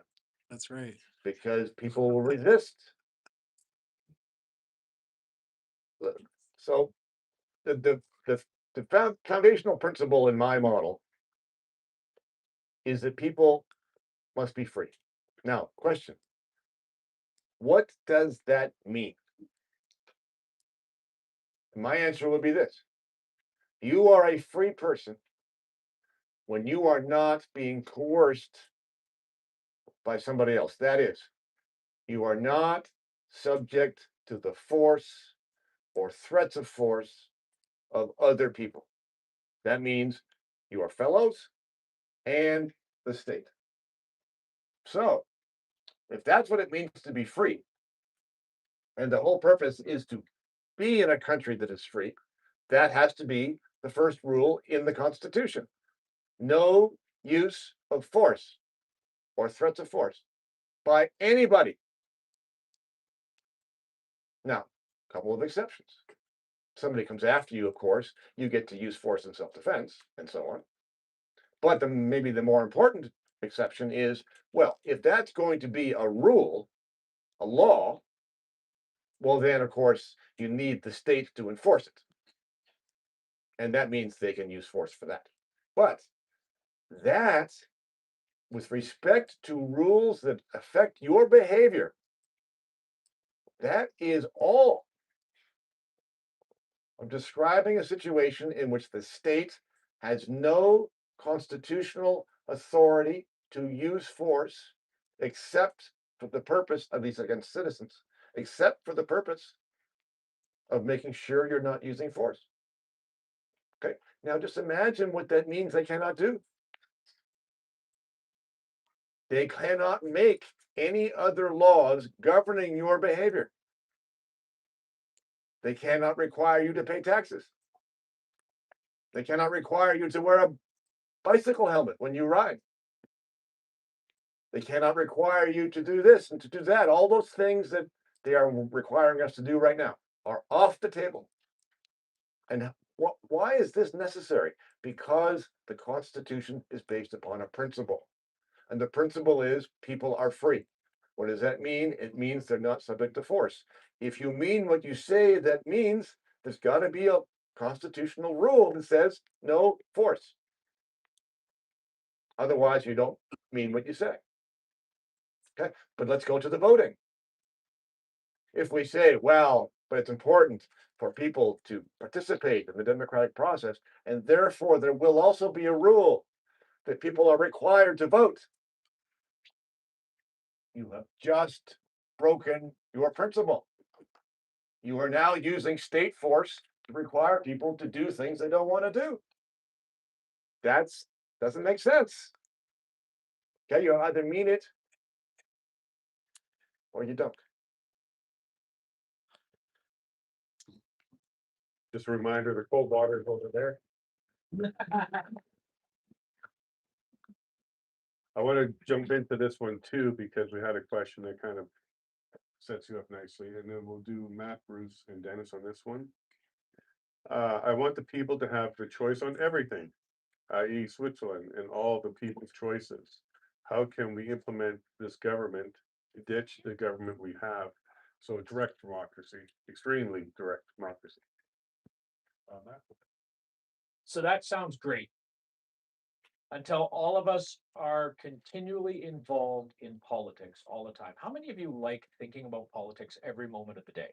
S2: That's right.
S5: because people will resist. So the foundational principle in my model is that people must be free. Now, question. What does that mean? My answer would be this. You are a free person when you are not being coerced by somebody else. That is, you are not subject to the force or threats of force of other people. That means your fellows and the state. So, if that's what it means to be free, and the whole purpose is to be in a country that is free, that has to be the first rule in the Constitution. No use of force or threats of force by anybody. Now, a couple of exceptions. Somebody comes after you, of course, you get to use force in self-defense and so on. But maybe the more important exception is, well, if that's going to be a rule, a law, well, then, of course, you need the state to enforce it. And that means they can use force for that. But that, with respect to rules that affect your behavior, that is all. I'm describing a situation in which the state has no constitutional authority to use force except for the purpose of these against citizens, except for the purpose of making sure you're not using force. Okay, now just imagine what that means they cannot do. They cannot make any other laws governing your behavior. They cannot require you to pay taxes. They cannot require you to wear a bicycle helmet when you ride. They cannot require you to do this and to do that. All those things that they are requiring us to do right now are off the table. And why is this necessary? Because the Constitution is based upon a principle. And the principle is people are free. What does that mean? It means they're not subject to force. If you mean what you say that means, there's got to be a constitutional rule that says no force. Otherwise, you don't mean what you say. Okay, but let's go to the voting. If we say, well, but it's important for people to participate in the democratic process, and therefore there will also be a rule that people are required to vote, you have just broken your principle. You are now using state force to require people to do things they don't want to do. That's doesn't make sense. Okay, you either mean it or you don't.
S1: Just a reminder, the cold water is over there. I want to jump into this one too, because we had a question that kind of sets you up nicely, and then we'll do Matt, Bruce, and Dennis on this one. I want the people to have the choice on everything, i.e. Switzerland and all the people's choices. How can we implement this government, ditch the government we have? So direct democracy, extremely direct democracy. Matt?
S4: So that sounds great. Until all of us are continually involved in politics all the time. How many of you like thinking about politics every moment of the day?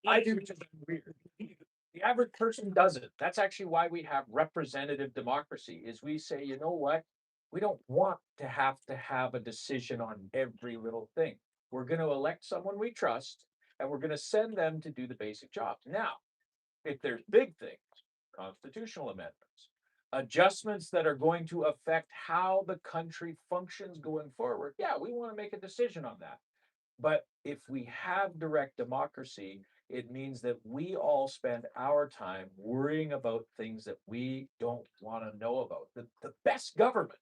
S4: I do, which is weird. The average person doesn't. That's actually why we have representative democracy, is we say, you know what? We don't want to have a decision on every little thing. We're going to elect someone we trust, and we're going to send them to do the basic jobs. Now, if there's big things, constitutional amendments, adjustments that are going to affect how the country functions going forward, yeah, we want to make a decision on that. But if we have direct democracy, it means that we all spend our time worrying about things that we don't want to know about. The best government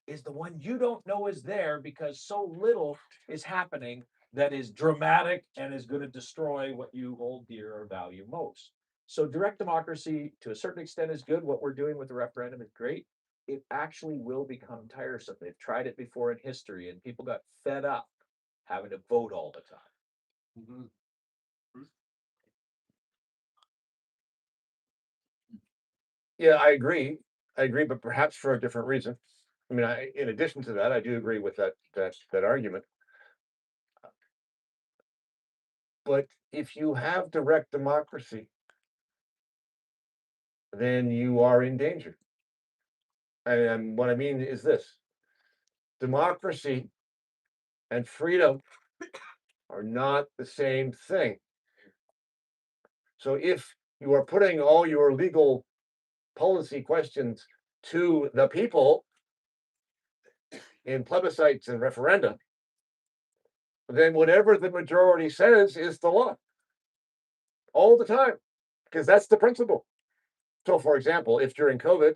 S4: is the one you don't know is there, because so little is happening that is dramatic and is going to destroy what you hold dear or value most. So direct democracy, to a certain extent, is good. What we're doing with the referendum is great. It actually will become tiresome. They've tried it before in history, and people got fed up having to vote all the time.
S5: Yeah, I agree. I agree, but perhaps for a different reason. I mean, in addition to that, I do agree with that argument. But if you have direct democracy, then you are in danger. And what I mean is this: democracy and freedom are not the same thing. So if you are putting all your legal policy questions to the people in plebiscites and referenda, then whatever the majority says is the law all the time, because that's the principle. So, for example, if during COVID,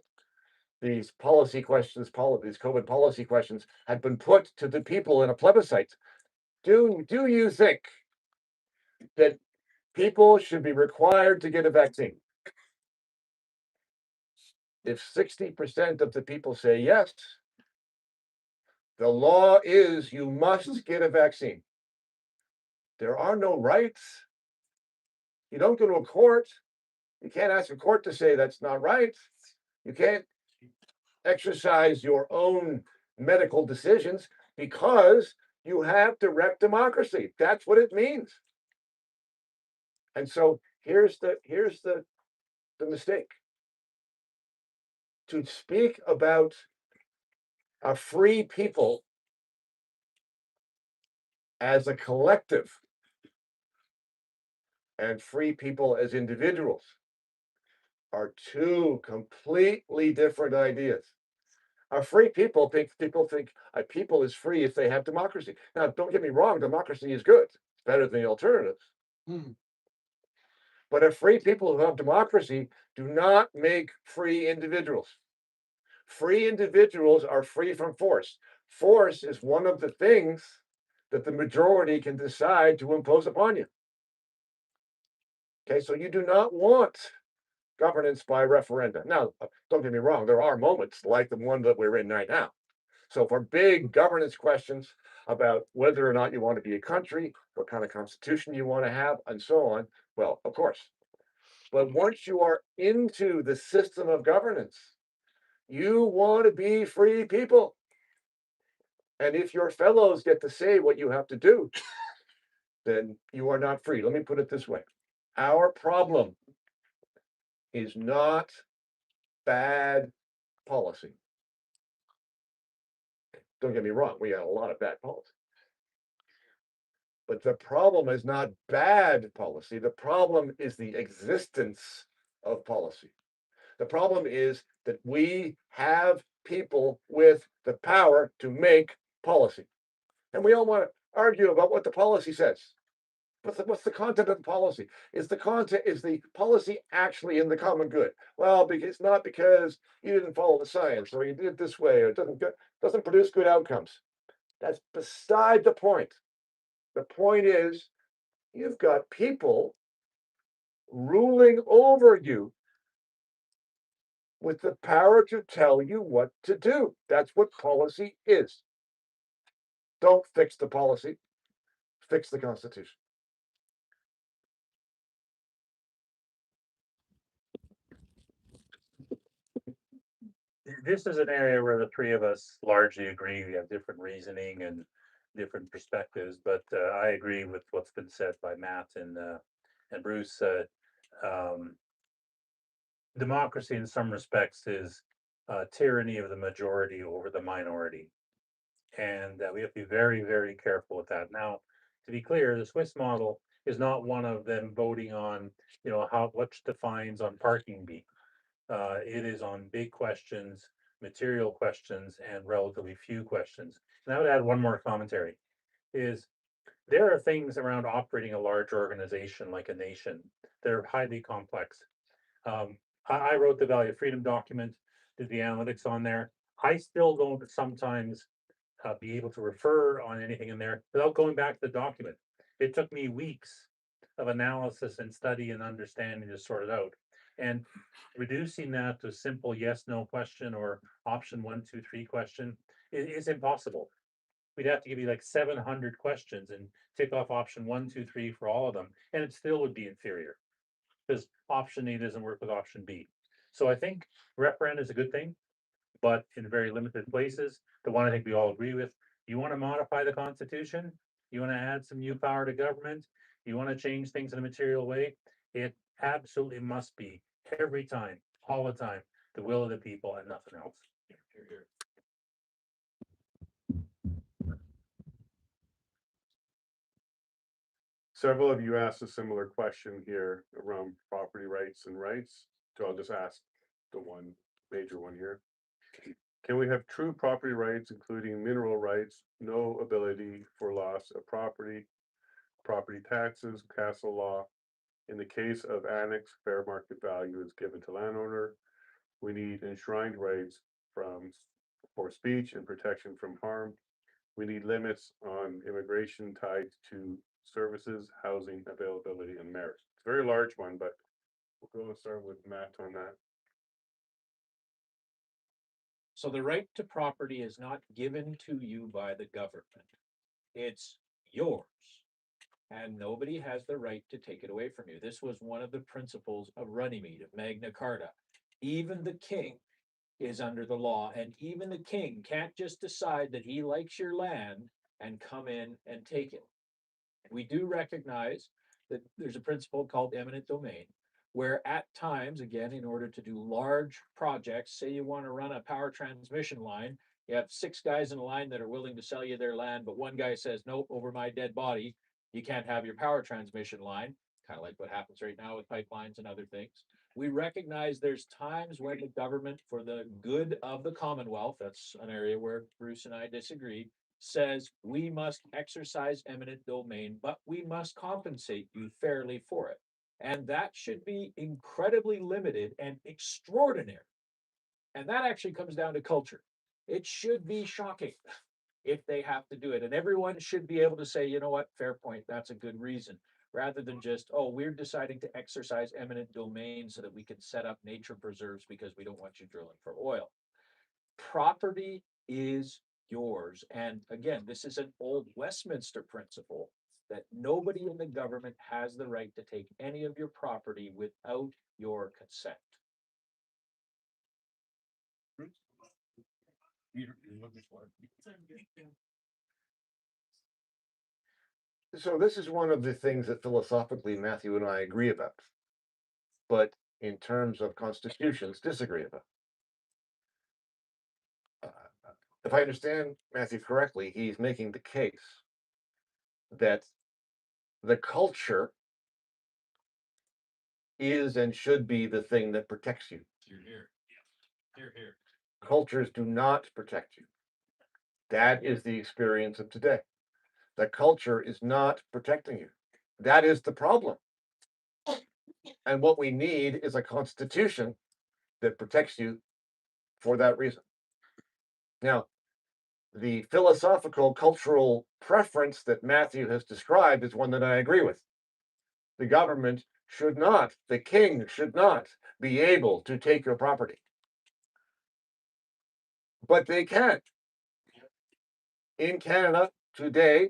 S5: these policy questions, these COVID policy questions had been put to the people in a plebiscite, do you think that people should be required to get a vaccine? If 60% of the people say yes, the law is you must get a vaccine. There are no rights. You don't go to a court. You can't ask a court to say that's not right. You can't exercise your own medical decisions because you have direct democracy. That's what it means. And so here's the mistake. To speak about a free people as a collective and free people as individuals are two completely different ideas. A free people think a people is free if they have democracy. Now, don't get me wrong, democracy is good. It's better than the alternatives. But a free people who have democracy do not make free individuals. Free individuals are free from force. Force is one of the things that the majority can decide to impose upon you. Okay, so you do not want governance by referenda. Now, don't get me wrong, there are moments like the one that we're in right now. So for big governance questions about whether or not you want to be a country, what kind of constitution you want to have, and so on, well, of course. But once you are into the system of governance, you want to be free people. And if your fellows get to say what you have to do, then you are not free. Let me put it this way. Our problem is not bad policy. Don't get me wrong, we have a lot of bad policy. But the problem is not bad policy. The problem is the existence of policy. The problem is that we have people with the power to make policy. And we all want to argue about what the policy says. What's the content of the policy? Is the policy actually in the common good? Well, because not because you didn't follow the science, or you did it this way, or it doesn't produce good outcomes. That's beside the point. The point is, you've got people ruling over you with the power to tell you what to do. That's what policy is. Don't fix the policy, fix the Constitution.
S3: This is an area where the three of us largely agree. We have different reasoning and different perspectives, but I agree with what's been said by Matt and Bruce. Democracy, in some respects, is tyranny of the majority over the minority, and we have to be very, very careful with that. Now, to be clear, the Swiss model is not one of them voting on, what the fines on parking be. It is on big questions, material questions, and relatively few questions. And I would add one more commentary, is there are things around operating a large organization like a nation that are highly complex. I wrote the Value of Freedom document, did the analytics on there. I still don't sometimes be able to refer on anything in there without going back to the document. It took me weeks of analysis and study and understanding to sort it out. And reducing that to a simple yes, no question or option 1, 2, 3 question is impossible. We'd have to give you like 700 questions and tick off option 1, 2, 3 for all of them, and it still would be inferior because option A doesn't work with option B. So I think referendum is a good thing, but in very limited places. The one I think we all agree with, you want to modify the Constitution, you want to add some new power to government, you want to change things in a material way, it absolutely must be every time, all the time, the will of the people and nothing else.
S1: Several of you asked a similar question here around property rights and rights. So I'll just ask the one major one here. Can we have true property rights, including mineral rights, no ability for loss of property, property taxes, castle law? In the case of annex, fair market value is given to landowner. We need enshrined rights for speech and protection from harm. We need limits on immigration tied to services, housing availability, and merit. It's a very large one, but we'll go and start with Matt on that.
S4: So the right to property is not given to you by the government. It's yours. And nobody has the right to take it away from you. This was one of the principles of Runnymede, of Magna Carta. Even the king is under the law, and even the king can't just decide that he likes your land and come in and take it. We do recognize that there's a principle called eminent domain, where at times, again, in order to do large projects, say you want to run a power transmission line, you have 6 guys in a line that are willing to sell you their land, but one guy says, nope, over my dead body, you can't have your power transmission line, kind of like what happens right now with pipelines and other things. We recognize there's times when the government, for the good of the Commonwealth, that's an area where Bruce and I disagree, says we must exercise eminent domain, but we must compensate you fairly for it. And that should be incredibly limited and extraordinary. And that actually comes down to culture. It should be shocking if they have to do it. And everyone should be able to say, you know what, fair point, that's a good reason. Rather than just, oh, we're deciding to exercise eminent domain so that we can set up nature preserves because we don't want you drilling for oil. Property is yours. And again, this is an old Westminster principle that nobody in the government has the right to take any of your property without your consent.
S5: So this is one of the things that philosophically Matthew and I agree about, but in terms of constitutions, disagree about. If I understand Matthew correctly, he's making the case that the culture is and should be the thing that protects you.
S4: Here.
S5: Cultures do not protect you. That is the experience of today. The culture is not protecting you. That is the problem. And what we need is a constitution that protects you for that reason. Now, the philosophical cultural preference that Matthew has described is one that I agree with. The government should not, the king should not be able to take your property. But they can. In Canada today,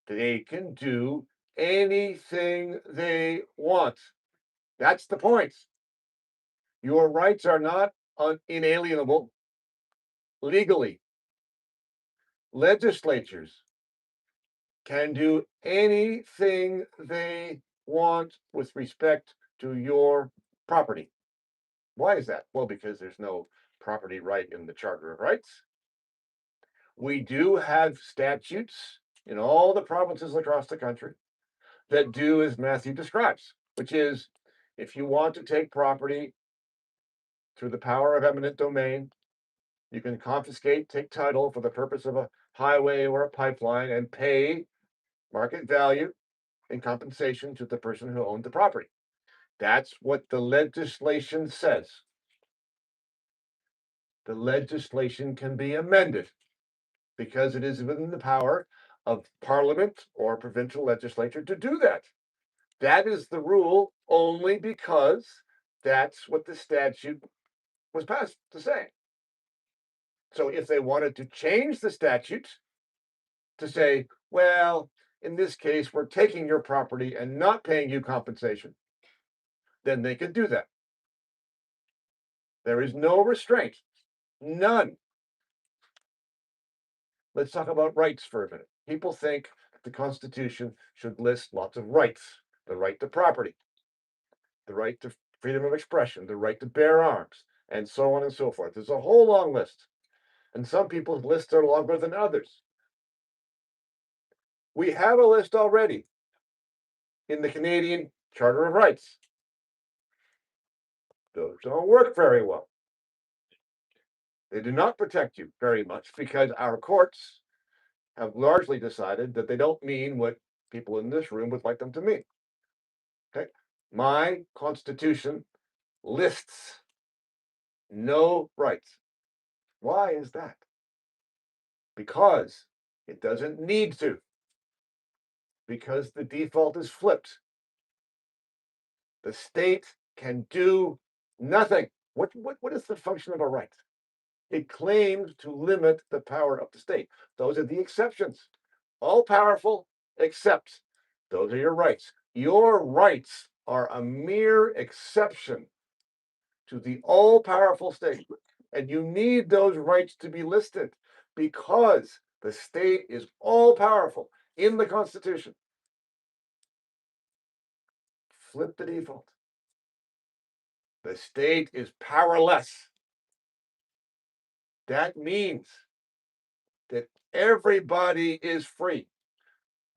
S5: they can do anything they want. That's the point. Your rights are not inalienable legally. Legislatures can do anything they want with respect to your property. Why is that? Well, because there's no property right in the Charter of Rights. We do have statutes in all the provinces across the country that do as Matthew describes, which is if you want to take property through the power of eminent domain, you can confiscate, take title for the purpose of a highway or a pipeline and pay market value in compensation to the person who owned the property. That's what the legislation says. The legislation can be amended because it is within the power of Parliament or provincial legislature to do that. That is the rule only because that's what the statute was passed to say. So if they wanted to change the statute to say, well, in this case, we're taking your property and not paying you compensation, then they could do that. There is no restraint, none. Let's talk about rights for a minute. People think the Constitution should list lots of rights: the right to property, the right to freedom of expression, the right to bear arms, and so on and so forth. There's a whole long list. And some people's lists are longer than others. We have a list already in the Canadian Charter of Rights. Those don't work very well. They do not protect you very much because our courts have largely decided that they don't mean what people in this room would like them to mean. Okay. My Constitution lists no rights. Why is that? Because it doesn't need to. Because the default is flipped. The state can do nothing. What is the function of a right? It claims to limit the power of the state. Those are the exceptions. All powerful, except those are your rights. Your rights are a mere exception to the all powerful state. And you need those rights to be listed because the state is all powerful in the Constitution. Flip the default. The state is powerless. That means that everybody is free.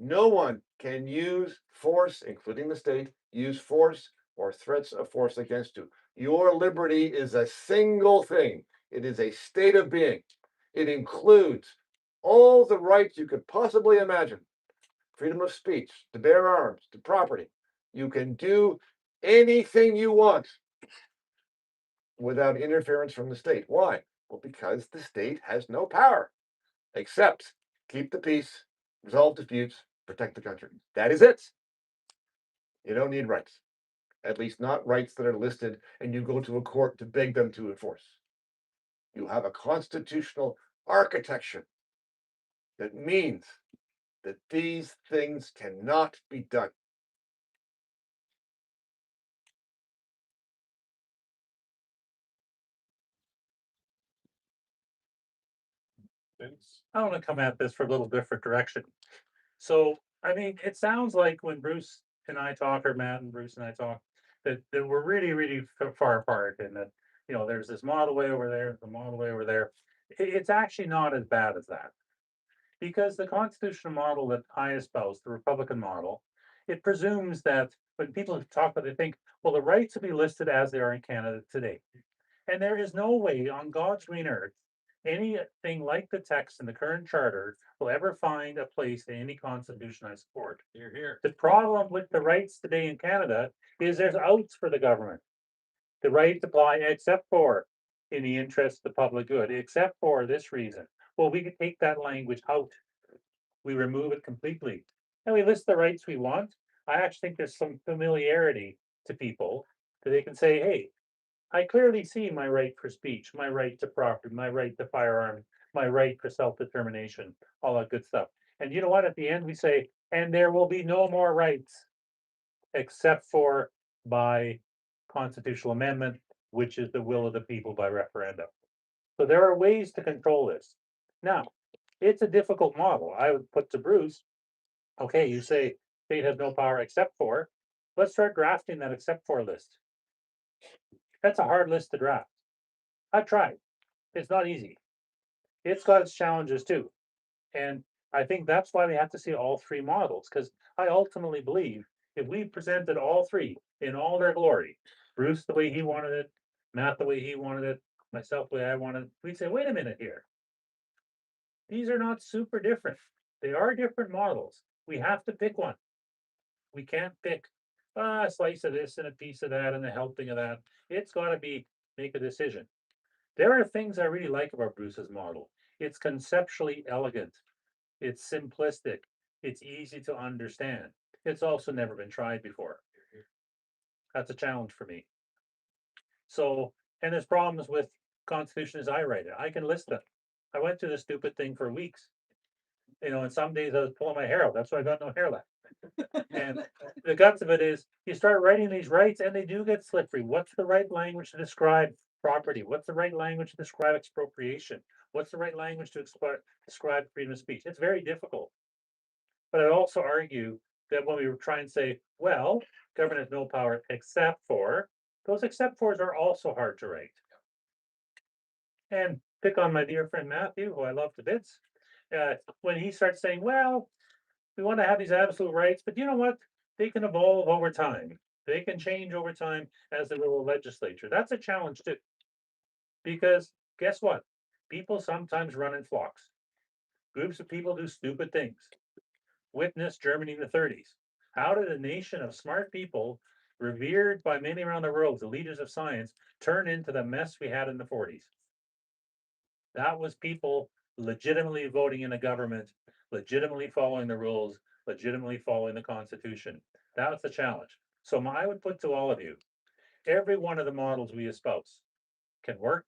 S5: No one can use force, including the state, use force or threats of force against you. Your liberty is a single thing. It is a state of being. It includes all the rights you could possibly imagine: freedom of speech, to bear arms, to property. You can do anything you want without interference from the state. Why? Well, because the state has no power except keep the peace, resolve disputes, protect the country. That is it. You don't need rights, at least not rights that are listed and you go to a court to beg them to enforce. You have a constitutional architecture that means that these things cannot be done.
S3: I want to come at this from a little different direction. So, I mean, it sounds like when Bruce and I talk, or Matt and Bruce and I talk, that we're really, really far apart, and that, you know, there's this model way over there, the model way over there. It's actually not as bad as that, because the constitutional model that I espouse, the Republican model, it presumes that when people talk about it, they think, well, the rights will be listed as they are in Canada today. And there is no way on God's green earth anything like the text in the current charter will ever find a place in any constitution I support.
S4: Here.
S3: The problem with the rights today in Canada is there's outs for the government. The rights apply except for in the interest of the public good, except for this reason. Well, we could take that language out. We remove it completely. And we list the rights we want. I actually think there's some familiarity to people that they can say, hey, I clearly see my right for speech, my right to property, my right to firearms, my right for self-determination, all that good stuff. And you know what? At the end, we say, and there will be no more rights except for by constitutional amendment, which is the will of the people by referendum. So there are ways to control this. Now, it's a difficult model. I would put to Bruce, okay, you say state has no power except for, let's start drafting that except for list. That's a hard list to draft. I've tried. It's not easy. It's got its challenges too. And I think that's why we have to see all three models, because I ultimately believe if we presented all three in all their glory, Bruce the way he wanted it, Matt the way he wanted it, myself the way I wanted it, we'd say, wait a minute here. These are not super different. They are different models. We have to pick one. We can't pick a slice of this and a piece of that and a helping of that. It's got to be make a decision. There are things I really like about Bruce's model. It's conceptually elegant. It's simplistic. It's easy to understand. It's also never been tried before. That's a challenge for me. So, and there's problems with Constitution as I write it. I can list them. I went through this stupid thing for weeks. You know, and some days I was pulling my hair out. That's why I got no hair left. And the guts of it is you start writing these rights and they do get slippery. What's the right language to describe property? What's the right language to describe expropriation? What's the right language to describe freedom of speech? It's very difficult. But I also argue that when we try and say, well, government has no power except for, those except fors are also hard to write. And pick on my dear friend Matthew, who I love to bits, when he starts saying, well, we want to have these absolute rights, but you know what? They can evolve over time. They can change over time as the will of the legislature. That's a challenge too. Because guess what? People sometimes run in flocks. Groups of people do stupid things. Witness Germany in the 30s. How did a nation of smart people, revered by many around the world, the leaders of science, turn into the mess we had in the 40s? That was people legitimately voting in a government, legitimately following the rules, legitimately following the Constitution. That's the challenge. So I would put to all of you, every one of the models we espouse can work.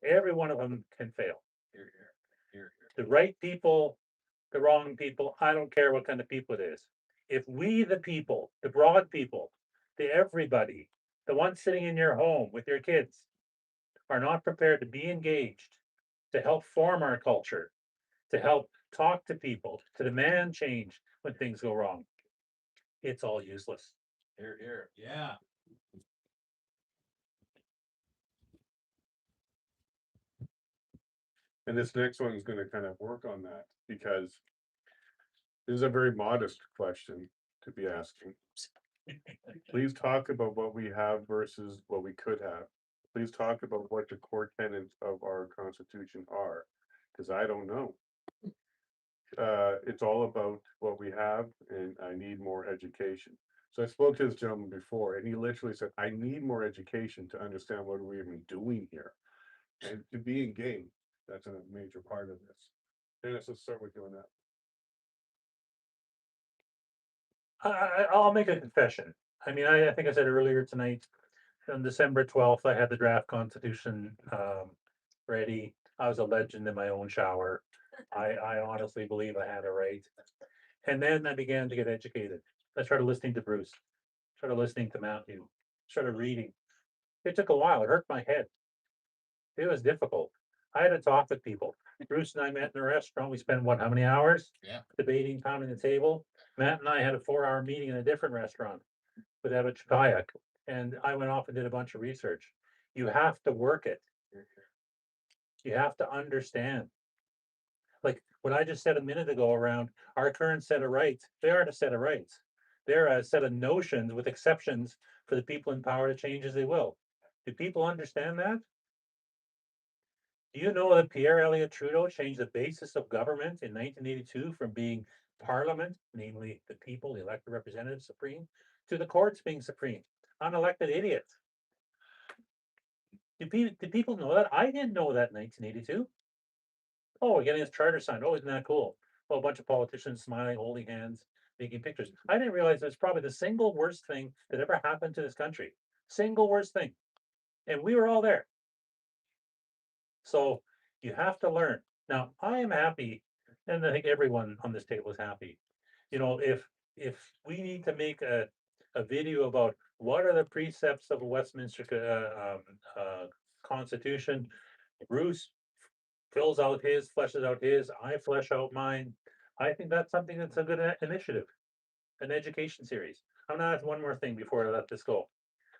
S3: Every one of them can fail. The right people, the wrong people, I don't care what kind of people it is. If we, the people, the broad people, the everybody, the ones sitting in your home with your kids, are not prepared to be engaged, to help form our culture, to help talk to people, to demand change when things go wrong, it's all useless.
S4: Here. Yeah.
S1: And this next one is gonna kind of work on that, because this is a very modest question to be asking. Please talk about what we have versus what we could have. Please talk about what the core tenets of our constitution are, because I don't know. It's all about what we have, and I need more education. So I spoke to this gentleman before, and he literally said, I need more education to understand what we're even doing here. And to be engaged, that's a major part of this. Dennis, let's start with you on that.
S3: I'll make a confession. I mean, I think I said earlier tonight, on December 12th, I had the draft constitution ready. I was a legend in my own shower. I honestly believe I had it right. And then I began to get educated. I started listening to Bruce, started listening to Matthew, started reading. It took a while. It hurt my head. It was difficult. I had to talk with people. Bruce and I met in a restaurant. We spent how many hours?
S4: Yeah.
S3: Debating, pounding the table. Matt and I had a 4-hour meeting in a different restaurant with Eva Chikayak. And I went off and did a bunch of research. You have to work it. You have to understand. Like what I just said a minute ago around our current set of rights, they aren't a set of rights. They're a set of notions with exceptions for the people in power to change as they will. Do people understand that? Do you know that Pierre Elliott Trudeau changed the basis of government in 1982 from being Parliament, namely the people, the elected representatives supreme, to the courts being supreme? Unelected idiot. Do people know that? I didn't know that in 1982. Oh, we're getting his charter signed. Oh, isn't that cool? Oh, a bunch of politicians smiling, holding hands, making pictures. I didn't realize it was probably the single worst thing that ever happened to this country. Single worst thing. And we were all there. So you have to learn. Now, I am happy, and I think everyone on this table is happy. You know, if we need to make a video about what are the precepts of a Westminster Constitution, Bruce fills out his, fleshes out his, I flesh out mine. I think that's something that's a good initiative, an education series. I'm gonna add one more thing before I let this go.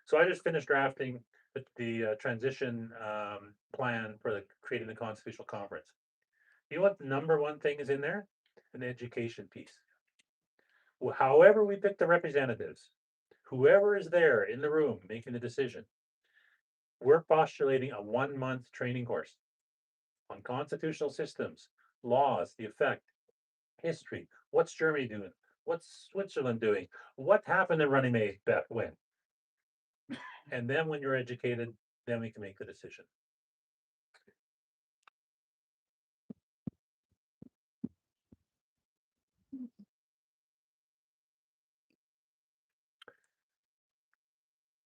S3: So I just finished drafting the transition plan for creating the Constitutional Conference. You know what the number one thing is in there? An education piece. Well, however we pick the representatives, whoever is there in the room making the decision, we're postulating a 1-month training course on constitutional systems, laws, the effect, history. What's Germany doing? What's Switzerland doing? What happened to Running Mate back when? And then when you're educated, then we can make the decision.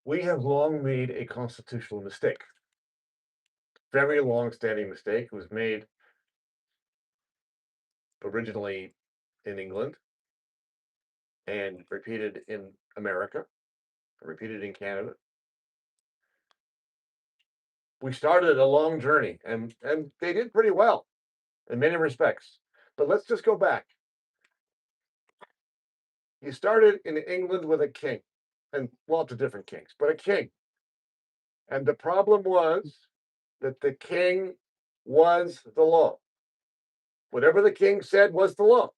S5: We have long made a constitutional mistake. Very long-standing mistake. It was made originally in England and repeated in America, repeated in Canada. We started a long journey and they did pretty well in many respects. But let's just go back. You started in England with a king and lots of different kings, but a king. And the problem was that the king was the law. Whatever the king said was the law.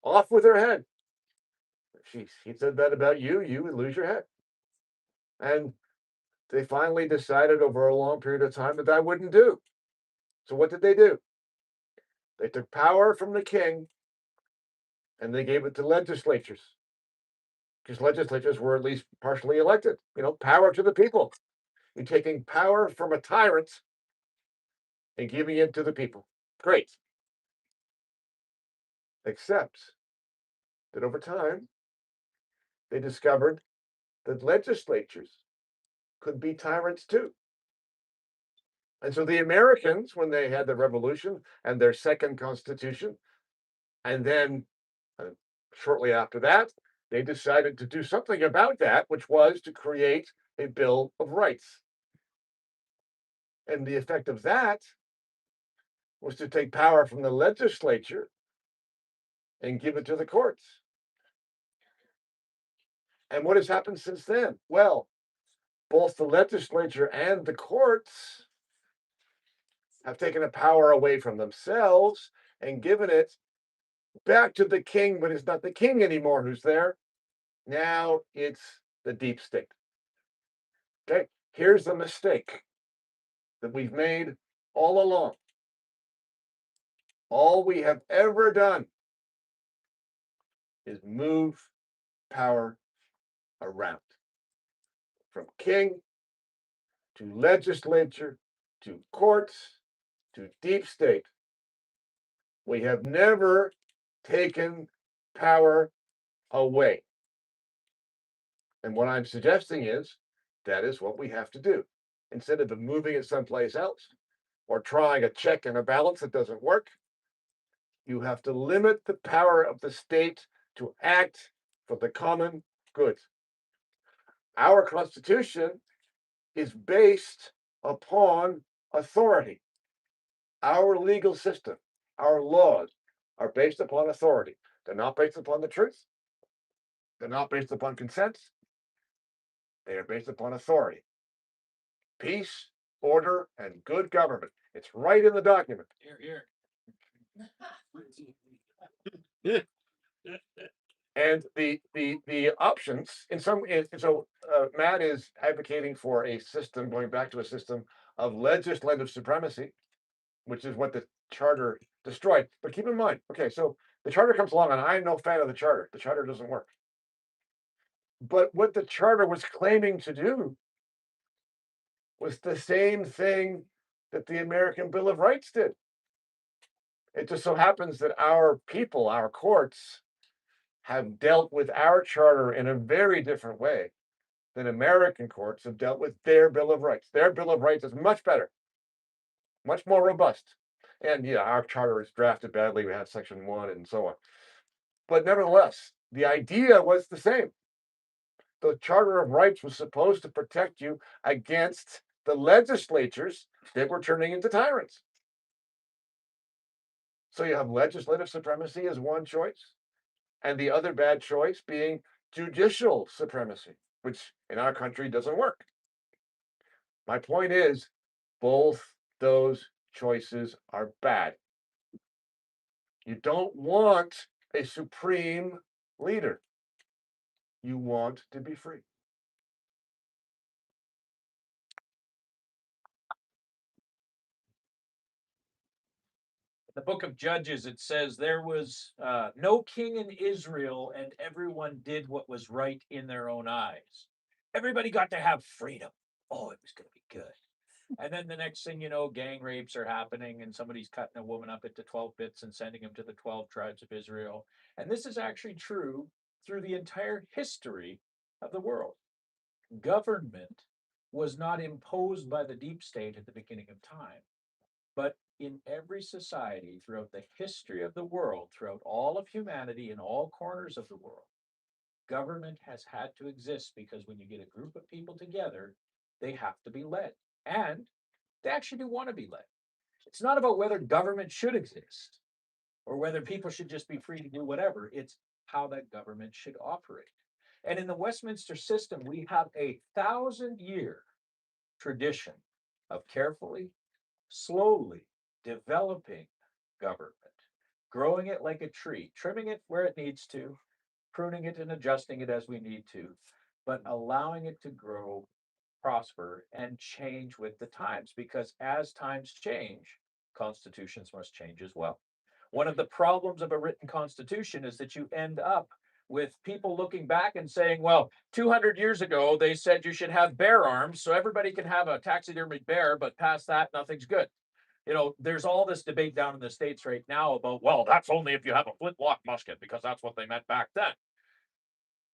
S5: Off with her head. He said that about you, you would lose your head. And they finally decided over a long period of time that wouldn't do. So what did they do? They took power from the king and they gave it to legislatures. Because legislatures were at least partially elected. You know, power to the people. You're taking power from a tyrant and giving it to the people. Great. Except that over time, they discovered that legislatures could be tyrants too. And so the Americans, when they had the revolution and their second constitution, and then shortly after that, they decided to do something about that, which was to create a Bill of Rights. And the effect of that was to take power from the legislature and give it to the courts. And what has happened since then? Well, both the legislature and the courts have taken the power away from themselves and given it back to the king, but it's not the king anymore who's there. Now it's the deep state. Okay, here's the mistake that we've made all along. All we have ever done is move power around from king to legislature to courts to deep state. We have never taken power away. And what I'm suggesting is that is what we have to do. Instead of moving it someplace else or trying a check and a balance that doesn't work, you have to limit the power of the state to act for the common good. Our Constitution is based upon authority. Our legal system, our laws are based upon authority. They're not based upon the truth. They're not based upon consent. They are based upon authority. Peace, order, and good government. It's right in the document.
S2: Here, here.
S5: And the options in some so Matt is advocating for a system going back to a system of legislative supremacy, which is what the charter destroyed. But keep in mind, okay, so the charter comes along, and I'm no fan of the charter. The charter doesn't work. But what the charter was claiming to do was the same thing that the American Bill of Rights did. It just so happens that our people, our courts, have dealt with our charter in a very different way than American courts have dealt with their Bill of Rights. Their Bill of Rights is much better, much more robust. And yeah, our charter is drafted badly. We have section 1 and so on. But nevertheless, the idea was the same. The Charter of Rights was supposed to protect you against the legislatures that were turning into tyrants. So you have legislative supremacy as one choice, and the other bad choice being judicial supremacy, which in our country doesn't work. My point is, both those choices are bad. You don't want a supreme leader. You want to be free.
S4: The book of Judges, it says there was no king in Israel, and everyone did what was right in their own eyes. Everybody got to have freedom. Oh, it was going to be good. And then the next thing you know, gang rapes are happening, and somebody's cutting a woman up into 12 bits and sending them to the 12 tribes of Israel. And this is actually true through the entire history of the world. Government was not imposed by the deep state at the beginning of time, but in every society throughout the history of the world, throughout all of humanity in all corners of the world, government has had to exist because when you get a group of people together, they have to be led. And they actually do want to be led. It's not about whether government should exist or whether people should just be free to do whatever. It's how that government should operate. And in the Westminster system, we have a 1,000-year tradition of carefully, slowly developing government, growing it like a tree, trimming it where it needs to, pruning it and adjusting it as we need to, but allowing it to grow, prosper, and change with the times. Because as times change, constitutions must change as well. One of the problems of a written constitution is that you end up with people looking back and saying, well, 200 years ago, they said you should have bear arms, so everybody can have a taxidermied bear, but past that, nothing's good. There's all this debate down in the States right now about, well, that's only if you have a flintlock musket, because that's what they meant back then.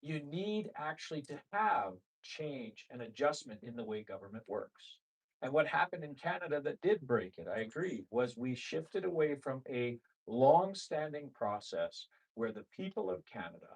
S4: You need actually to have change and adjustment in the way government works. And what happened in Canada that did break it, I agree, was we shifted away from a long-standing process where the people of Canada,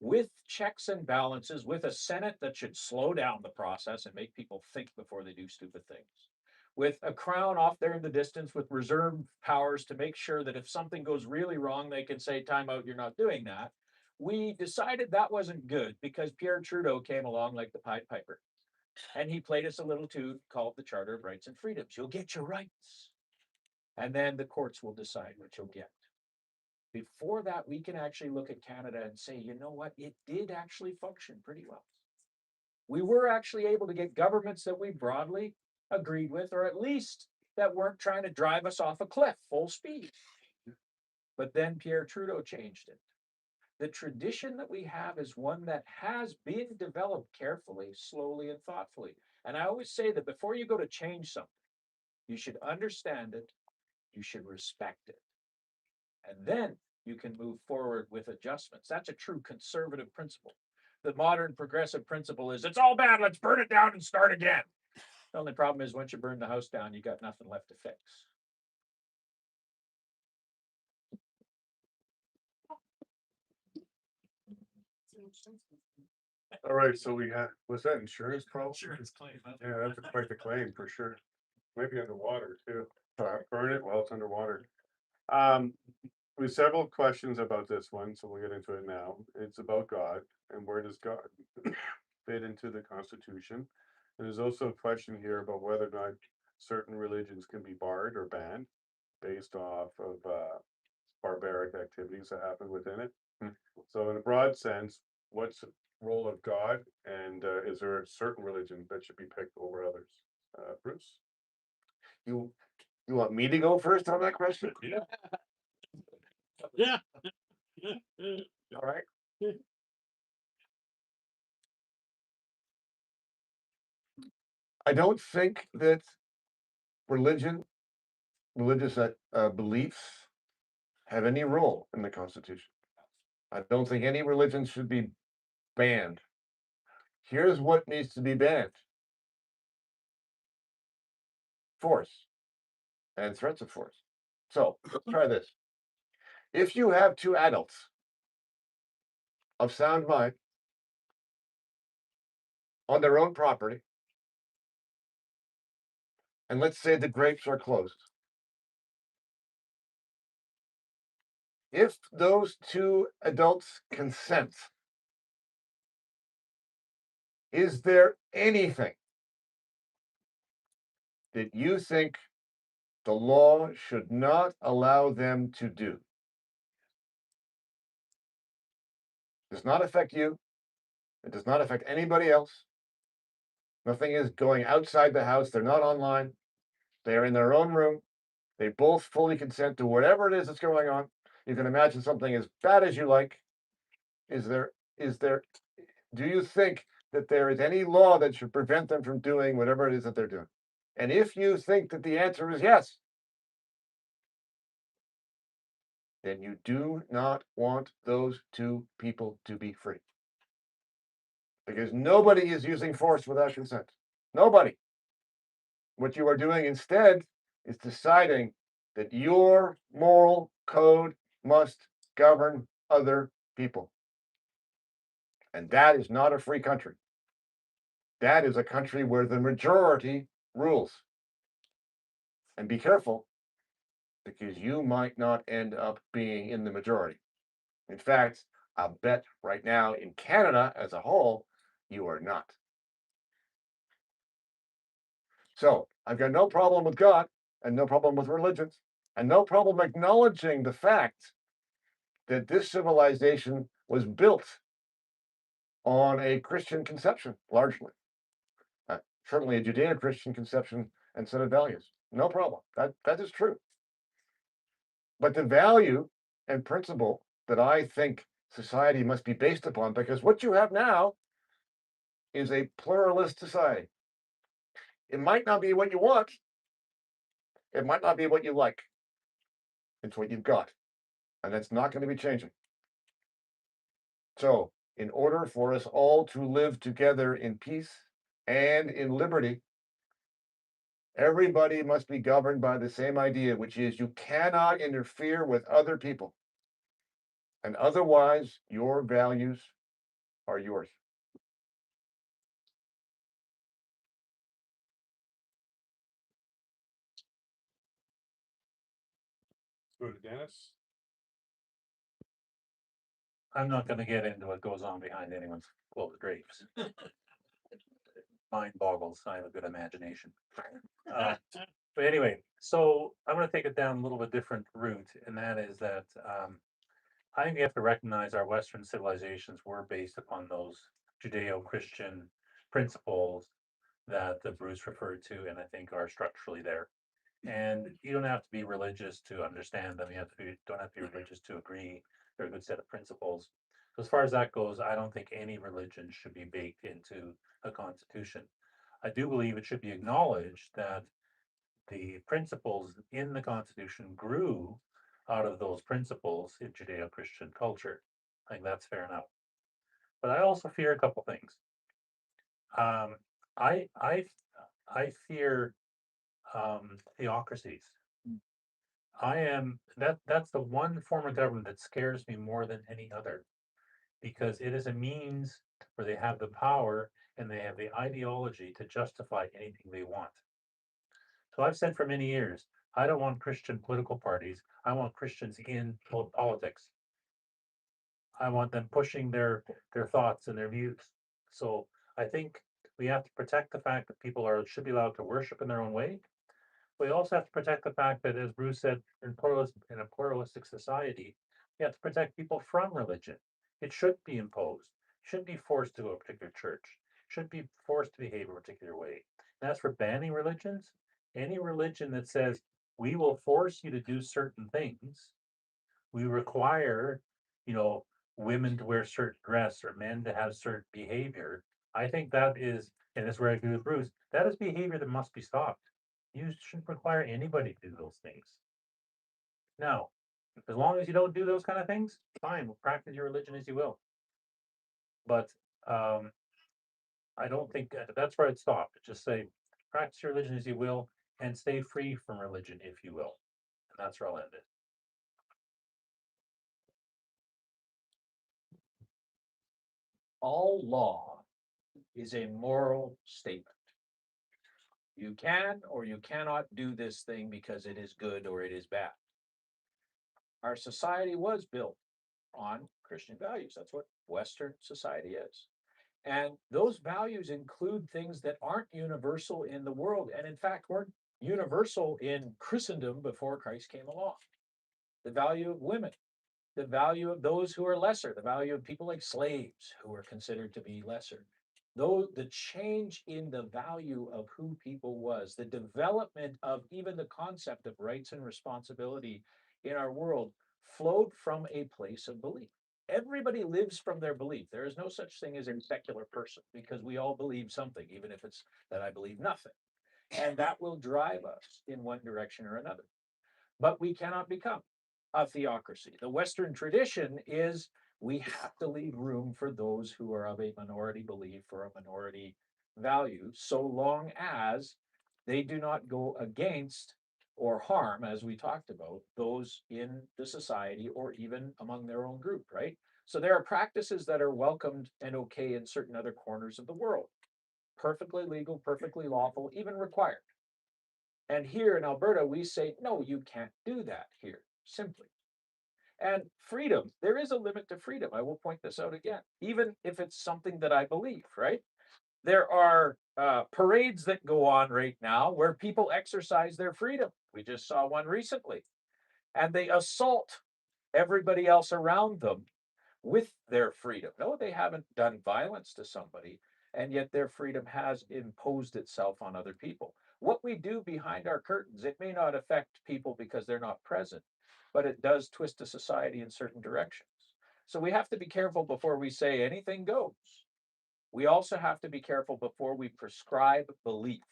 S4: with checks and balances, with a Senate that should slow down the process and make people think before they do stupid things, with a crown off there in the distance with reserve powers to make sure that if something goes really wrong, they can say, time out, you're not doing that. We decided that wasn't good because Pierre Trudeau came along like the Pied Piper. And he played us a little tune called the Charter of Rights and Freedoms. You'll get your rights. And then the courts will decide what you'll get. Before that, we can actually look at Canada and say, you know what? It did actually function pretty well. We were actually able to get governments that we broadly agreed with, or at least that weren't trying to drive us off a cliff full speed. But then Pierre Trudeau changed it. The tradition that we have is one that has been developed carefully, slowly, and thoughtfully. And I always say that before you go to change something, you should understand it, you should respect it. And then you can move forward with adjustments. That's a true conservative principle. The modern progressive principle is it's all bad, let's burn it down and start again. The only problem is once you burn the house down, you got nothing left to fix.
S1: All right, so was that insurance problem?
S4: Insurance claim.
S1: Yeah, that's quite the claim for sure. Maybe underwater too. Burn it while it's underwater. We have several questions about this one, so we'll get into it now. It's about God and where does God fit into the Constitution? And there's also a question here about whether or not certain religions can be barred or banned based off of barbaric activities that happen within it. So in a broad sense, what's the role of God, and is there a certain religion that should be picked over others? Bruce?
S5: You want me to go first on that question?
S1: Yeah.
S4: Yeah.
S5: All right. I don't think that religion, religious beliefs have any role in the Constitution. I don't think any religion should be banned. Here's what needs to be banned: force and threats of force. So let's try this. If you have two adults of sound mind on their own property, and let's say the grapes are closed, if those two adults consent, is there anything that you think the law should not allow them to do? Does not affect you. It does not affect anybody else. Nothing is going outside the house. They're not online. They are in their own room. They both fully consent to whatever it is that's going on. You can imagine something as bad as you like. Do you think that there is any law that should prevent them from doing whatever it is that they're doing? And if you think that the answer is yes, then you do not want those two people to be free. Because nobody is using force without consent. Nobody. What you are doing instead is deciding that your moral code must govern other people. And that is not a free country. That is a country where the majority rules. And be careful, because you might not end up being in the majority. In fact, I'll bet right now in Canada as a whole, you are not. So I've got no problem with God and no problem with religions and no problem acknowledging the fact that this civilization was built on a Christian conception, largely. Certainly a Judeo-Christian conception and set of values. No problem. That is true. But the value and principle that I think society must be based upon, because what you have now is a pluralist society. It might not be what you want. It might not be what you like. It's what you've got. And that's not going to be changing. So, in order for us all to live together in peace and in liberty, everybody must be governed by the same idea, which is you cannot interfere with other people. And otherwise, your values are yours.
S1: Go to Dennis.
S3: I'm not gonna get into what goes on behind anyone's closed drapes. Mind boggles, I have a good imagination. But anyway, so I'm gonna take it down a little bit different route, and that is that, I think we have to recognize our Western civilizations were based upon those Judeo-Christian principles that Bruce referred to, and I think are structurally there. And you don't have to be religious to understand them. Don't have to be religious to agree. They're a good set of principles. So as far as that goes, I don't think any religion should be baked into a constitution. I do believe it should be acknowledged that the principles in the Constitution grew out of those principles in Judeo-Christian culture. I think that's fair enough. But I also fear a couple things. Um, I fear theocracies. That's the one form of government that scares me more than any other, because it is a means where they have the power and they have the ideology to justify anything they want. So I've said for many years, I don't want Christian political parties. I want Christians in politics. I want them pushing their thoughts and their views. So I think we have to protect the fact that people should be allowed to worship in their own way. We also have to protect the fact that, as Bruce said, in a pluralistic society, You have to protect people from religion. It shouldn't be imposed. Shouldn't be forced to go to a particular church. Shouldn't be forced to behave a particular way. And as for banning religions, any religion that says we will force you to do certain things, we require, you know, women to wear certain dress or men to have certain behavior. I think that is, and that's where I agree with Bruce, that is behavior that must be stopped. You shouldn't require anybody to do those things. Now, as long as you don't do those kind of things, fine, practice your religion as you will. But I don't think that's where I'd stop. Just say, practice your religion as you will, and stay free from religion if you will. And that's where I'll end it.
S4: All law is a moral statement. You can or you cannot do this thing because it is good or it is bad. Our society was built on Christian values. That's what Western society is. And those values include things that aren't universal in the world, and in fact weren't universal in Christendom before Christ came along. The value of women, the value of those who are lesser, the value of people like slaves who are considered to be lesser. Though the change in the value of who people was, the development of even the concept of rights and responsibility in our world flowed from a place of belief. Everybody lives from their belief. There is no such thing as a secular person because we all believe something, even if it's that I believe nothing. And that will drive us in one direction or another. But we cannot become a theocracy. The Western tradition is we have to leave room for those who are of a minority belief or a minority value, so long as they do not go against or harm, as we talked about, those in the society or even among their own group, right? So there are practices that are welcomed and okay in certain other corners of the world. Perfectly legal, perfectly lawful, even required. And here in Alberta, we say, no, you can't do that here, simply. And freedom, there is a limit to freedom. I will point this out again, even if it's something that I believe, right? There are parades that go on right now where people exercise their freedom. We just saw one recently, and they assault everybody else around them with their freedom. No, they haven't done violence to somebody, and yet their freedom has imposed itself on other people. What we do behind our curtains, it may not affect people because they're not present, but it does twist a society in certain directions. So we have to be careful before we say anything goes. We also have to be careful before we prescribe belief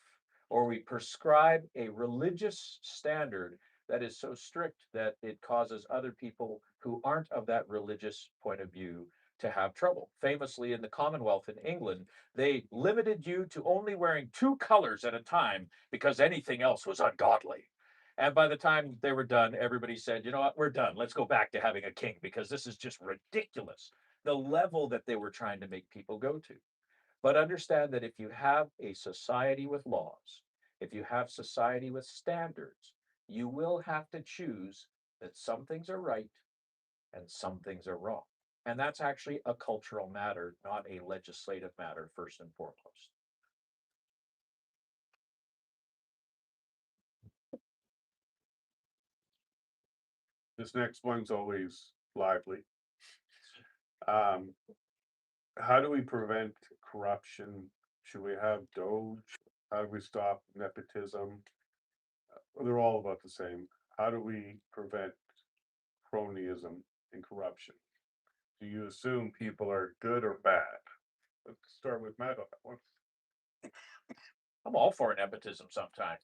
S4: or we prescribe a religious standard that is so strict that it causes other people who aren't of that religious point of view to have trouble. Famously, in the Commonwealth in England, they limited you to only wearing two colors at a time because anything else was ungodly. And by the time they were done, everybody said, you know what, we're done. Let's go back to having a king because this is just ridiculous. The level that they were trying to make people go to. But understand that if you have a society with laws, if you have society with standards, you will have to choose that some things are right and some things are wrong. And that's actually a cultural matter, not a legislative matter, first and foremost.
S1: This next one's always lively. How do we prevent corruption? Should we have Doge? How do we stop nepotism? They're all about the same. How do we prevent cronyism and corruption? Do you assume people are good or bad? Let's start with Matt on that one.
S4: I'm all for nepotism sometimes.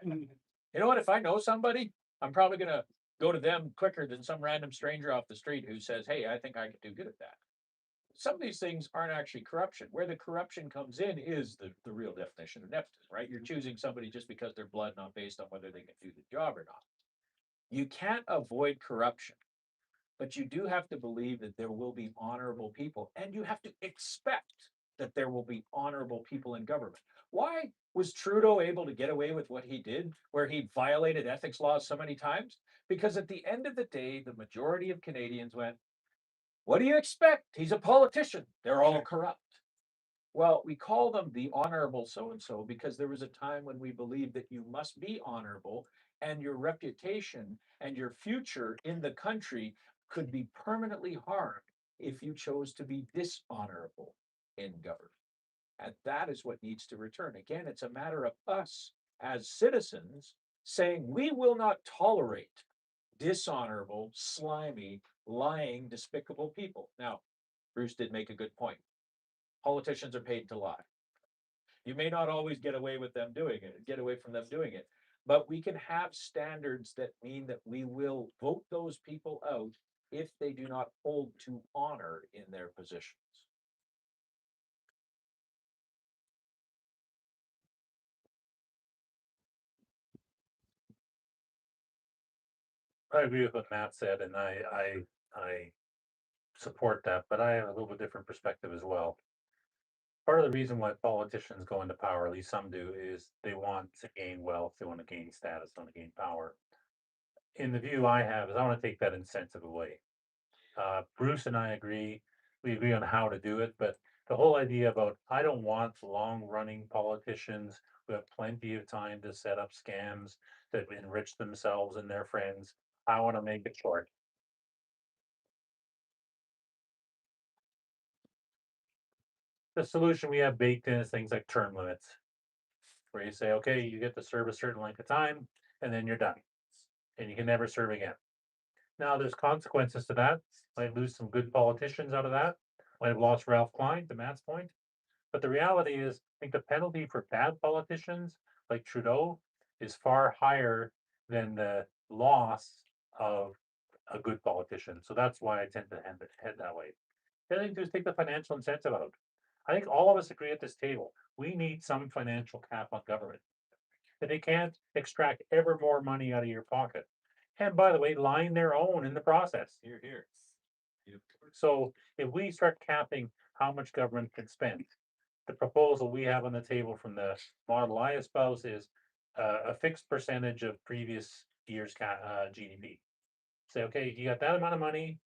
S4: You know what? If I know somebody, I'm probably going to go to them quicker than some random stranger off the street who says, hey, I think I could do good at that. Some of these things aren't actually corruption. Where the corruption comes in is the real definition of nepotism, right? You're choosing somebody just because they're blood, not based on whether they can do the job or not. You can't avoid corruption, but you do have to believe that there will be honorable people, and you have to expect that there will be honorable people in government. Why was Trudeau able to get away with what he did, where he violated ethics laws so many times? Because at the end of the day, the majority of Canadians went, what do you expect? He's a politician. They're all corrupt. Well, we call them the honorable so and so because there was a time when we believed that you must be honorable and your reputation and your future in the country
S6: could be permanently harmed if you chose to be dishonorable in government. And that is what needs to return. Again, it's a matter of us as citizens saying we will not tolerate dishonorable, slimy, lying, despicable people. Now, Bruce did make a good point. Politicians are paid to lie. You may not always get away with them doing it, get away from them doing it, but we can have standards that mean that we will vote those people out if they do not hold to honor in their positions.
S3: I agree with what Matt said, and I support that, but I have a little bit different perspective as well. Part of the reason why politicians go into power, at least some do, is they want to gain wealth, they want to gain status, they want to gain power. In the view I have, is I want to take that incentive away. Bruce and I agree, we agree on how to do it, but the whole idea about I don't want long-running politicians who have plenty of time to set up scams that enrich themselves and their friends. I want to make it short. The solution we have baked in is things like term limits, where you say, okay, you get to serve a certain length of time, and then you're done, and you can never serve again. Now, there's consequences to that. Might lose some good politicians out of that. Might have lost Ralph Klein, to Matt's point. But the reality is, I think the penalty for bad politicians like Trudeau is far higher than the loss of a good politician. So that's why I tend to head that way. The other thing to do is take the financial incentive out. I think all of us agree at this table, we need some financial cap on government. That they can't extract ever more money out of your pocket. And by the way, line their own in the process.
S6: Here, here.
S3: So if we start capping how much government can spend, the proposal we have on the table from the model I espouse is a fixed percentage of previous year's GDP. Say, okay, you got that amount of money,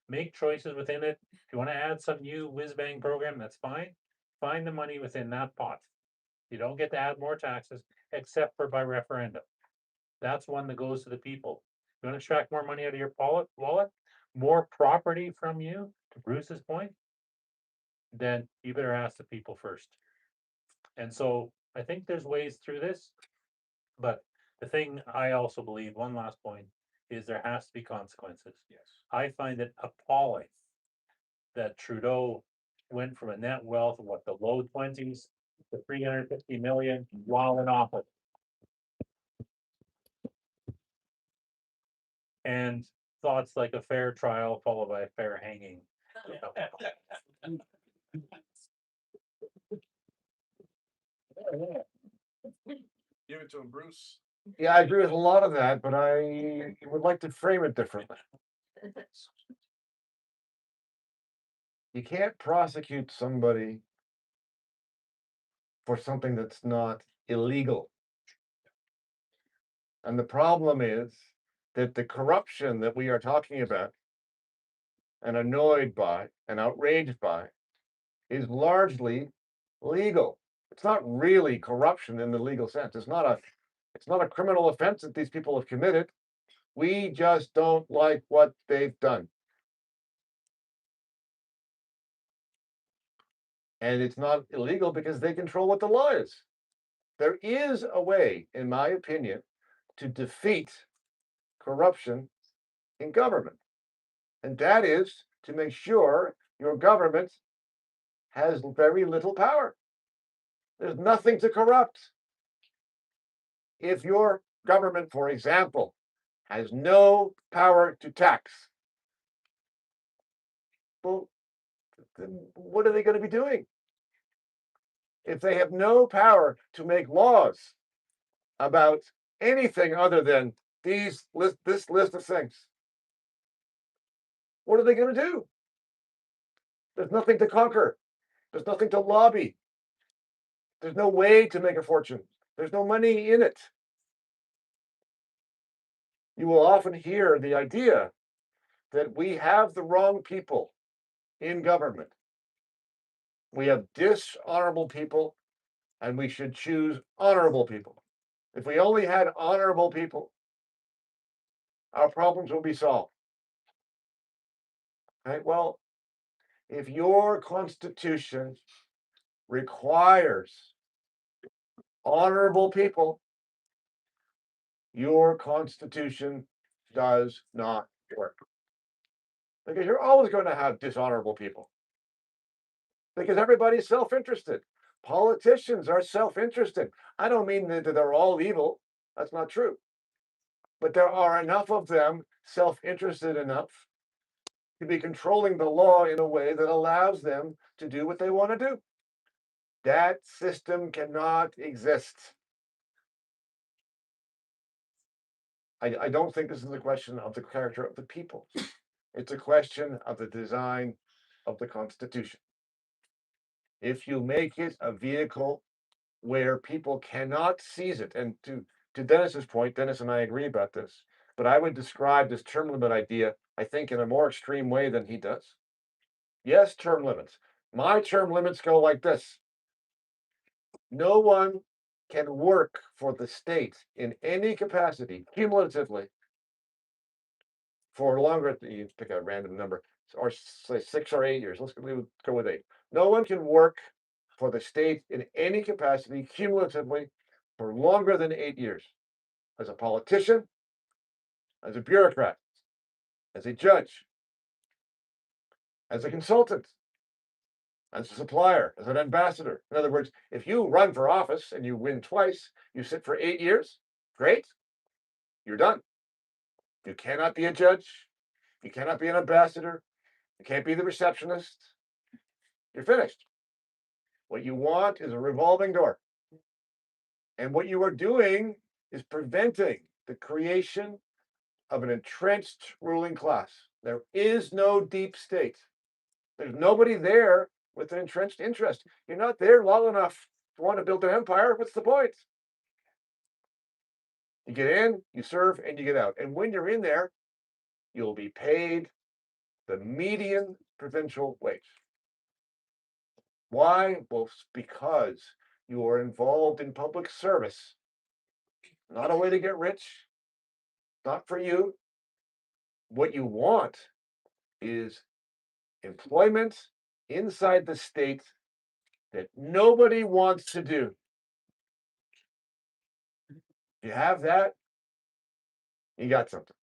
S3: make choices within it. If you want to add some new whiz-bang program, that's fine. Find the money within that pot. You don't get to add more taxes except for by referendum. That's one that goes to the people. You want to extract more money out of your wallet, more property from you, to Bruce's point, then you better ask the people first. And so I think there's ways through this, but the thing I also believe, one last point, is there has to be consequences.
S6: Yes.
S3: I find it appalling that Trudeau went from a net wealth of what, the low 20s to 350 million while in office. And thoughts like a fair trial followed by a fair hanging.
S5: Give it to him, Bruce. Yeah, I agree with a lot of that, but I would like to frame it differently. You can't prosecute somebody for something that's not illegal. And the problem is that the corruption that we are talking about and annoyed by and outraged by is largely legal. It's not really corruption in the legal sense. It's not a criminal offense that these people have committed. We just don't like what they've done. And it's not illegal because they control what the law is. There is a way, in my opinion, to defeat corruption in government. And that is to make sure your government has very little power. There's nothing to corrupt. If your government, for example, has no power to tax, well, then what are they going to be doing? If they have no power to make laws about anything other than this list of things, what are they going to do? There's nothing to conquer. There's nothing to lobby. There's no way to make a fortune. There's no money in it. You will often hear the idea that we have the wrong people in government. We have dishonorable people, and we should choose honorable people. If we only had honorable people, our problems will be solved. Right? Well, if your constitution requires honorable people, your constitution does not work. Because you're always going to have dishonorable people. Because everybody's self-interested. Politicians are self-interested. I don't mean that they're all evil. That's not true. But there are enough of them self-interested enough to be controlling the law in a way that allows them to do what they want to do. That system cannot exist. I don't think this is a question of the character of the people. It's a question of the design of the Constitution. If you make it a vehicle where people cannot seize it, and to Dennis's point, Dennis and I agree about this, but I would describe this term limit idea, I think, in a more extreme way than he does. Yes, term limits. My term limits go like this. No one can work for the state in any capacity cumulatively for longer, you pick a random number, or say 6 or 8 years. Let's go with 8. No one can work for the state in any capacity cumulatively for longer than 8 years. As a politician, as a bureaucrat, as a judge, as a consultant, as a supplier, as an ambassador. In other words, if you run for office and you win twice, you sit for 8 years, great, you're done. You cannot be a judge. You cannot be an ambassador. You can't be the receptionist. You're finished. What you want is a revolving door. And what you are doing is preventing the creation of an entrenched ruling class. There is no deep state. There's nobody there with an entrenched interest. You're not there long enough to want to build an empire. What's the point? You get in, you serve, and you get out. And when you're in there, you'll be paid the median provincial wage. Why? Well, because you are involved in public service. Not a way to get rich, not for you. What you want is employment inside the state that nobody wants to do. You have that, you got something.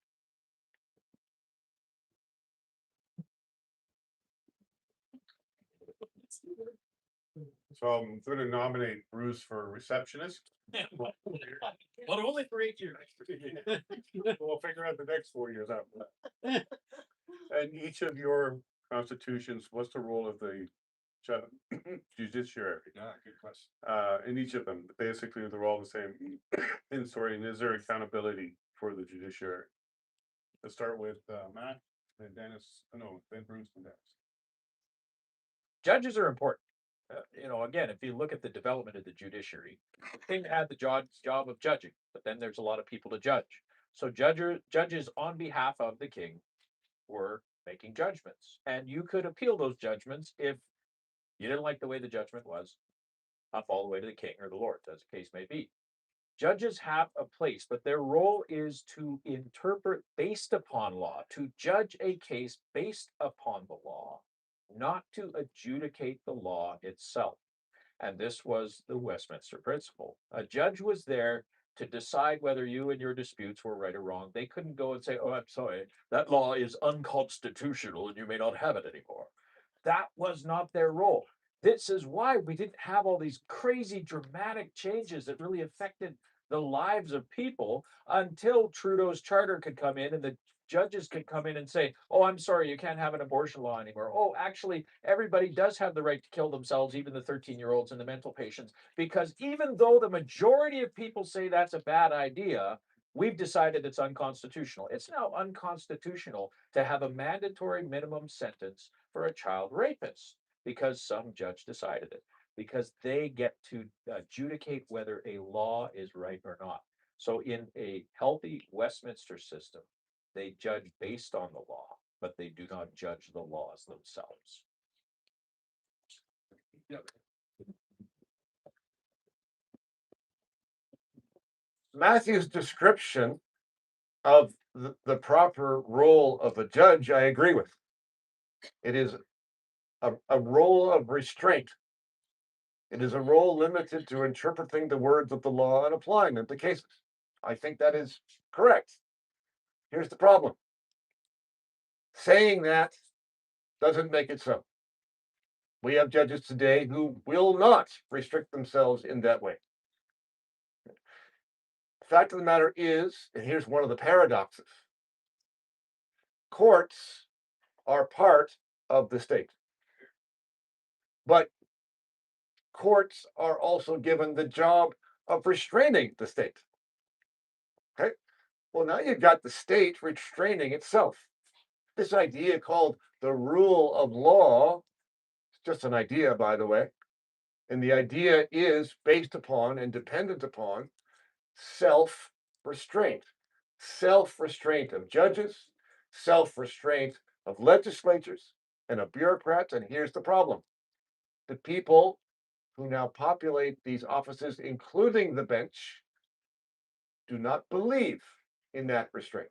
S1: So I'm going to nominate Bruce for receptionist.
S4: But only for 8 years.
S1: We'll figure out the next 4 years after that. And each of your constitutions, what's the role of the judiciary?
S5: Yeah, good question.
S1: In each of them, basically, they're all the same. And sorry, and is there accountability for the judiciary? Let's start with Matt, then Dennis. No, then Bruce and Dennis.
S6: Judges are important. Again, if you look at the development of the judiciary, the king had the job of judging, but then there's a lot of people to judge. So judges on behalf of the king were making judgments, and you could appeal those judgments if you didn't like the way the judgment was, up all the way to the king or the lord, as the case may be. Judges have a place, but their role is to interpret based upon law, to judge a case based upon the law, not to adjudicate the law itself. And this was the Westminster principle. A judge was there to decide whether you and your disputes were right or wrong. They couldn't go and say, oh, I'm sorry, that law is unconstitutional and you may not have it anymore. That was not their role. This is why we didn't have all these crazy dramatic changes that really affected the lives of people until Trudeau's charter could come in and the judges could come in and say, oh, I'm sorry, you can't have an abortion law anymore. Oh, actually, everybody does have the right to kill themselves, even the 13-year-olds and the mental patients, because even though the majority of people say that's a bad idea, we've decided it's unconstitutional. It's now unconstitutional to have a mandatory minimum sentence for a child rapist because some judge decided it, because they get to adjudicate whether a law is right or not. So in a healthy Westminster system, they judge based on the law, but they do not judge the laws themselves.
S5: Matthew's description of the proper role of a judge, I agree with. It is a role of restraint. It is a role limited to interpreting the words of the law and applying them to cases. I think that is correct. Here's the problem. Saying that doesn't make it so. We have judges today who will not restrict themselves in that way. The fact of the matter is, and here's one of the paradoxes, courts are part of the state. But courts are also given the job of restraining the state. Okay? Well, now you've got the state restraining itself. This idea called the rule of law, it's just an idea, by the way. And the idea is based upon and dependent upon self-restraint. Self-restraint of judges, self-restraint of legislatures and of bureaucrats. And here's the problem. The people who now populate these offices, including the bench, do not believe in that restraint.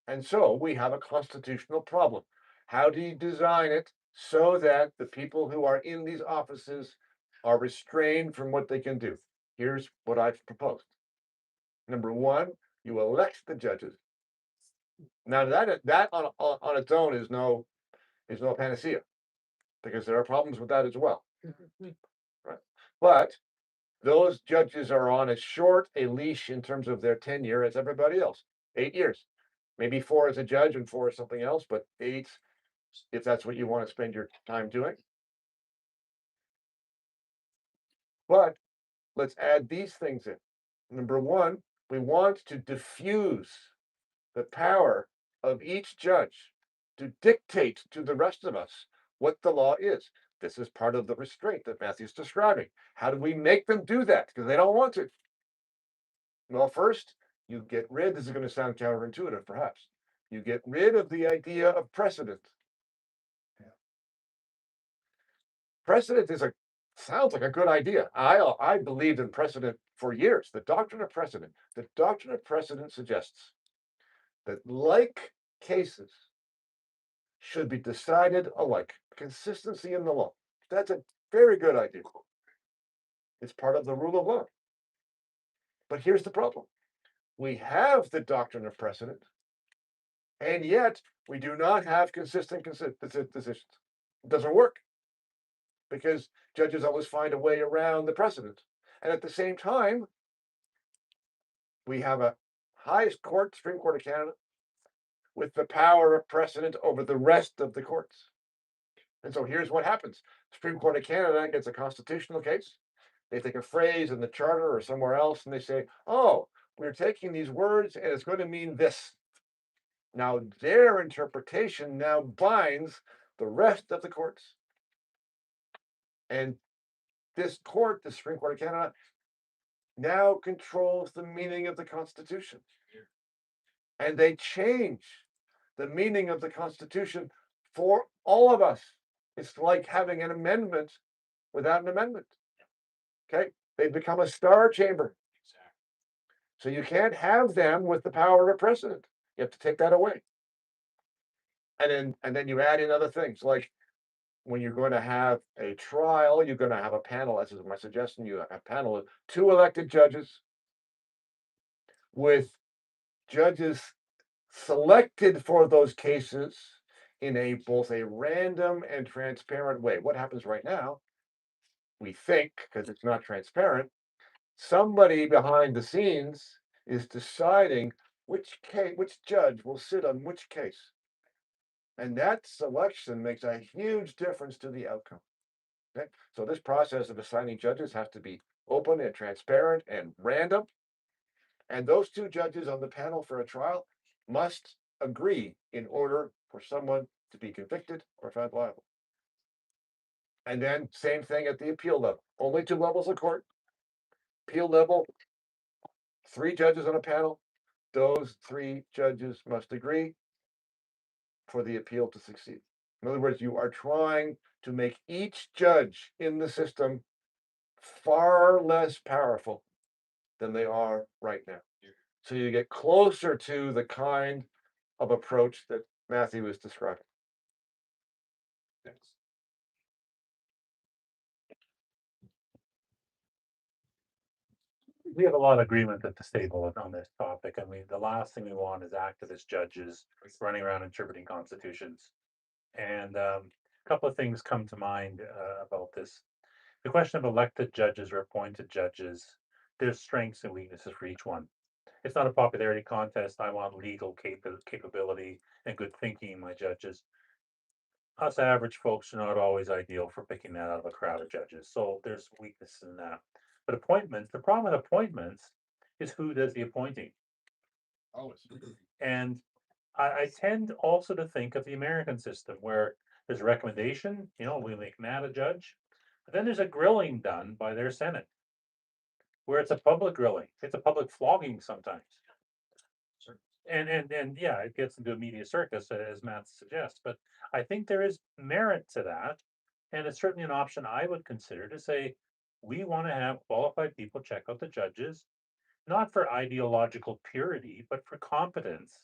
S5: And so we have a constitutional problem. How do you design it so that the people who are in these offices are restrained from what they can do? Here's what I've proposed. Number one, you elect the judges. Now that on its own is no panacea, because there are problems with that as well. Right? But those judges are on as short a leash in terms of their tenure as everybody else. 8 years. Maybe 4 as a judge and 4 as something else, but 8 if that's what you want to spend your time doing. But let's add these things in. Number one, we want to diffuse the power of each judge to dictate to the rest of us what the law is. This is part of the restraint that Matthew's describing. How do we make them do that? Because they don't want to. Well, first, you get rid, this is going to sound counterintuitive perhaps, you get rid of the idea of precedent. Precedent sounds like a good idea. I believed in precedent for years. The doctrine of precedent suggests that like cases should be decided alike. Consistency in the law. That's a very good idea. It's part of the rule of law. But here's the problem. We have the doctrine of precedent, and yet we do not have consistent decisions. It doesn't work because judges always find a way around the precedent. And at the same time, we have a highest court, Supreme Court of Canada, with the power of precedent over the rest of the courts. And so here's what happens. Supreme Court of Canada gets a constitutional case. They take a phrase in the charter or somewhere else and they say, oh, we're taking these words and it's going to mean this. Now their interpretation now binds the rest of the courts. And this court, the Supreme Court of Canada, now controls the meaning of the Constitution. And they change the meaning of the Constitution for all of us. It's like having an amendment without an amendment. Okay, they become a star chamber. So you can't have them with the power of precedent. You have to take that away. And then you add in other things like when you're going to have a trial, you're going to have a panel. This is my suggestion. You have a panel of 2 elected judges with judges selected for those cases in both a random and transparent way. What happens right now, we think, because it's not transparent, somebody behind the scenes is deciding which judge will sit on which case. And that selection makes a huge difference to the outcome. Okay? So this process of assigning judges has to be open and transparent and random. And those 2 judges on the panel for a trial must agree in order for someone to be convicted or found liable. And then same thing at the appeal level. Only 2 levels of court. Appeal level, 3 judges on a panel. Those 3 judges must agree for the appeal to succeed. In other words, you are trying to make each judge in the system far less powerful than they are right now. So you get closer to the kind of approach that Matthew is describing.
S1: Thanks.
S3: We have a lot of agreement at the table on this topic. I mean, the last thing we want is activist judges running around interpreting constitutions. And a couple of things come to mind about this. The question of elected judges or appointed judges, there's strengths and weaknesses for each one. It's not a popularity contest. I want legal capability and good thinking in my judges. Us average folks are not always ideal for picking that out of a crowd of judges. So there's weaknesses in that. But appointments, the problem with appointments is who does the appointing.
S5: Always.
S3: And I tend also to think of the American system where there's a recommendation, we make Matt a judge, but then there's a grilling done by their Senate, where it's a public grilling, it's a public flogging sometimes. And yeah, it gets into a media circus, as Matt suggests, but I think there is merit to that. And it's certainly an option I would consider to say, we want to have qualified people check out the judges, not for ideological purity, but for competence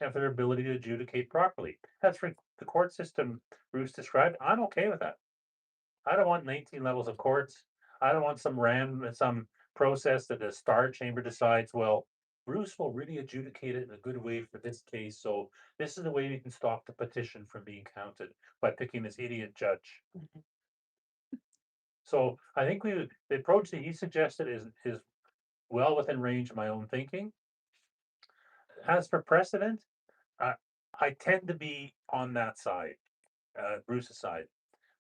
S3: and for their ability to adjudicate properly. That's for the court system Bruce described. I'm okay with that. I don't want 19 levels of courts. I don't want some process that the Star Chamber decides, well, Bruce will really adjudicate it in a good way for this case. So this is the way we can stop the petition from being counted by picking this idiot judge. So I think the approach that he suggested is well within range of my own thinking. As for precedent, I tend to be on that side, Bruce's side.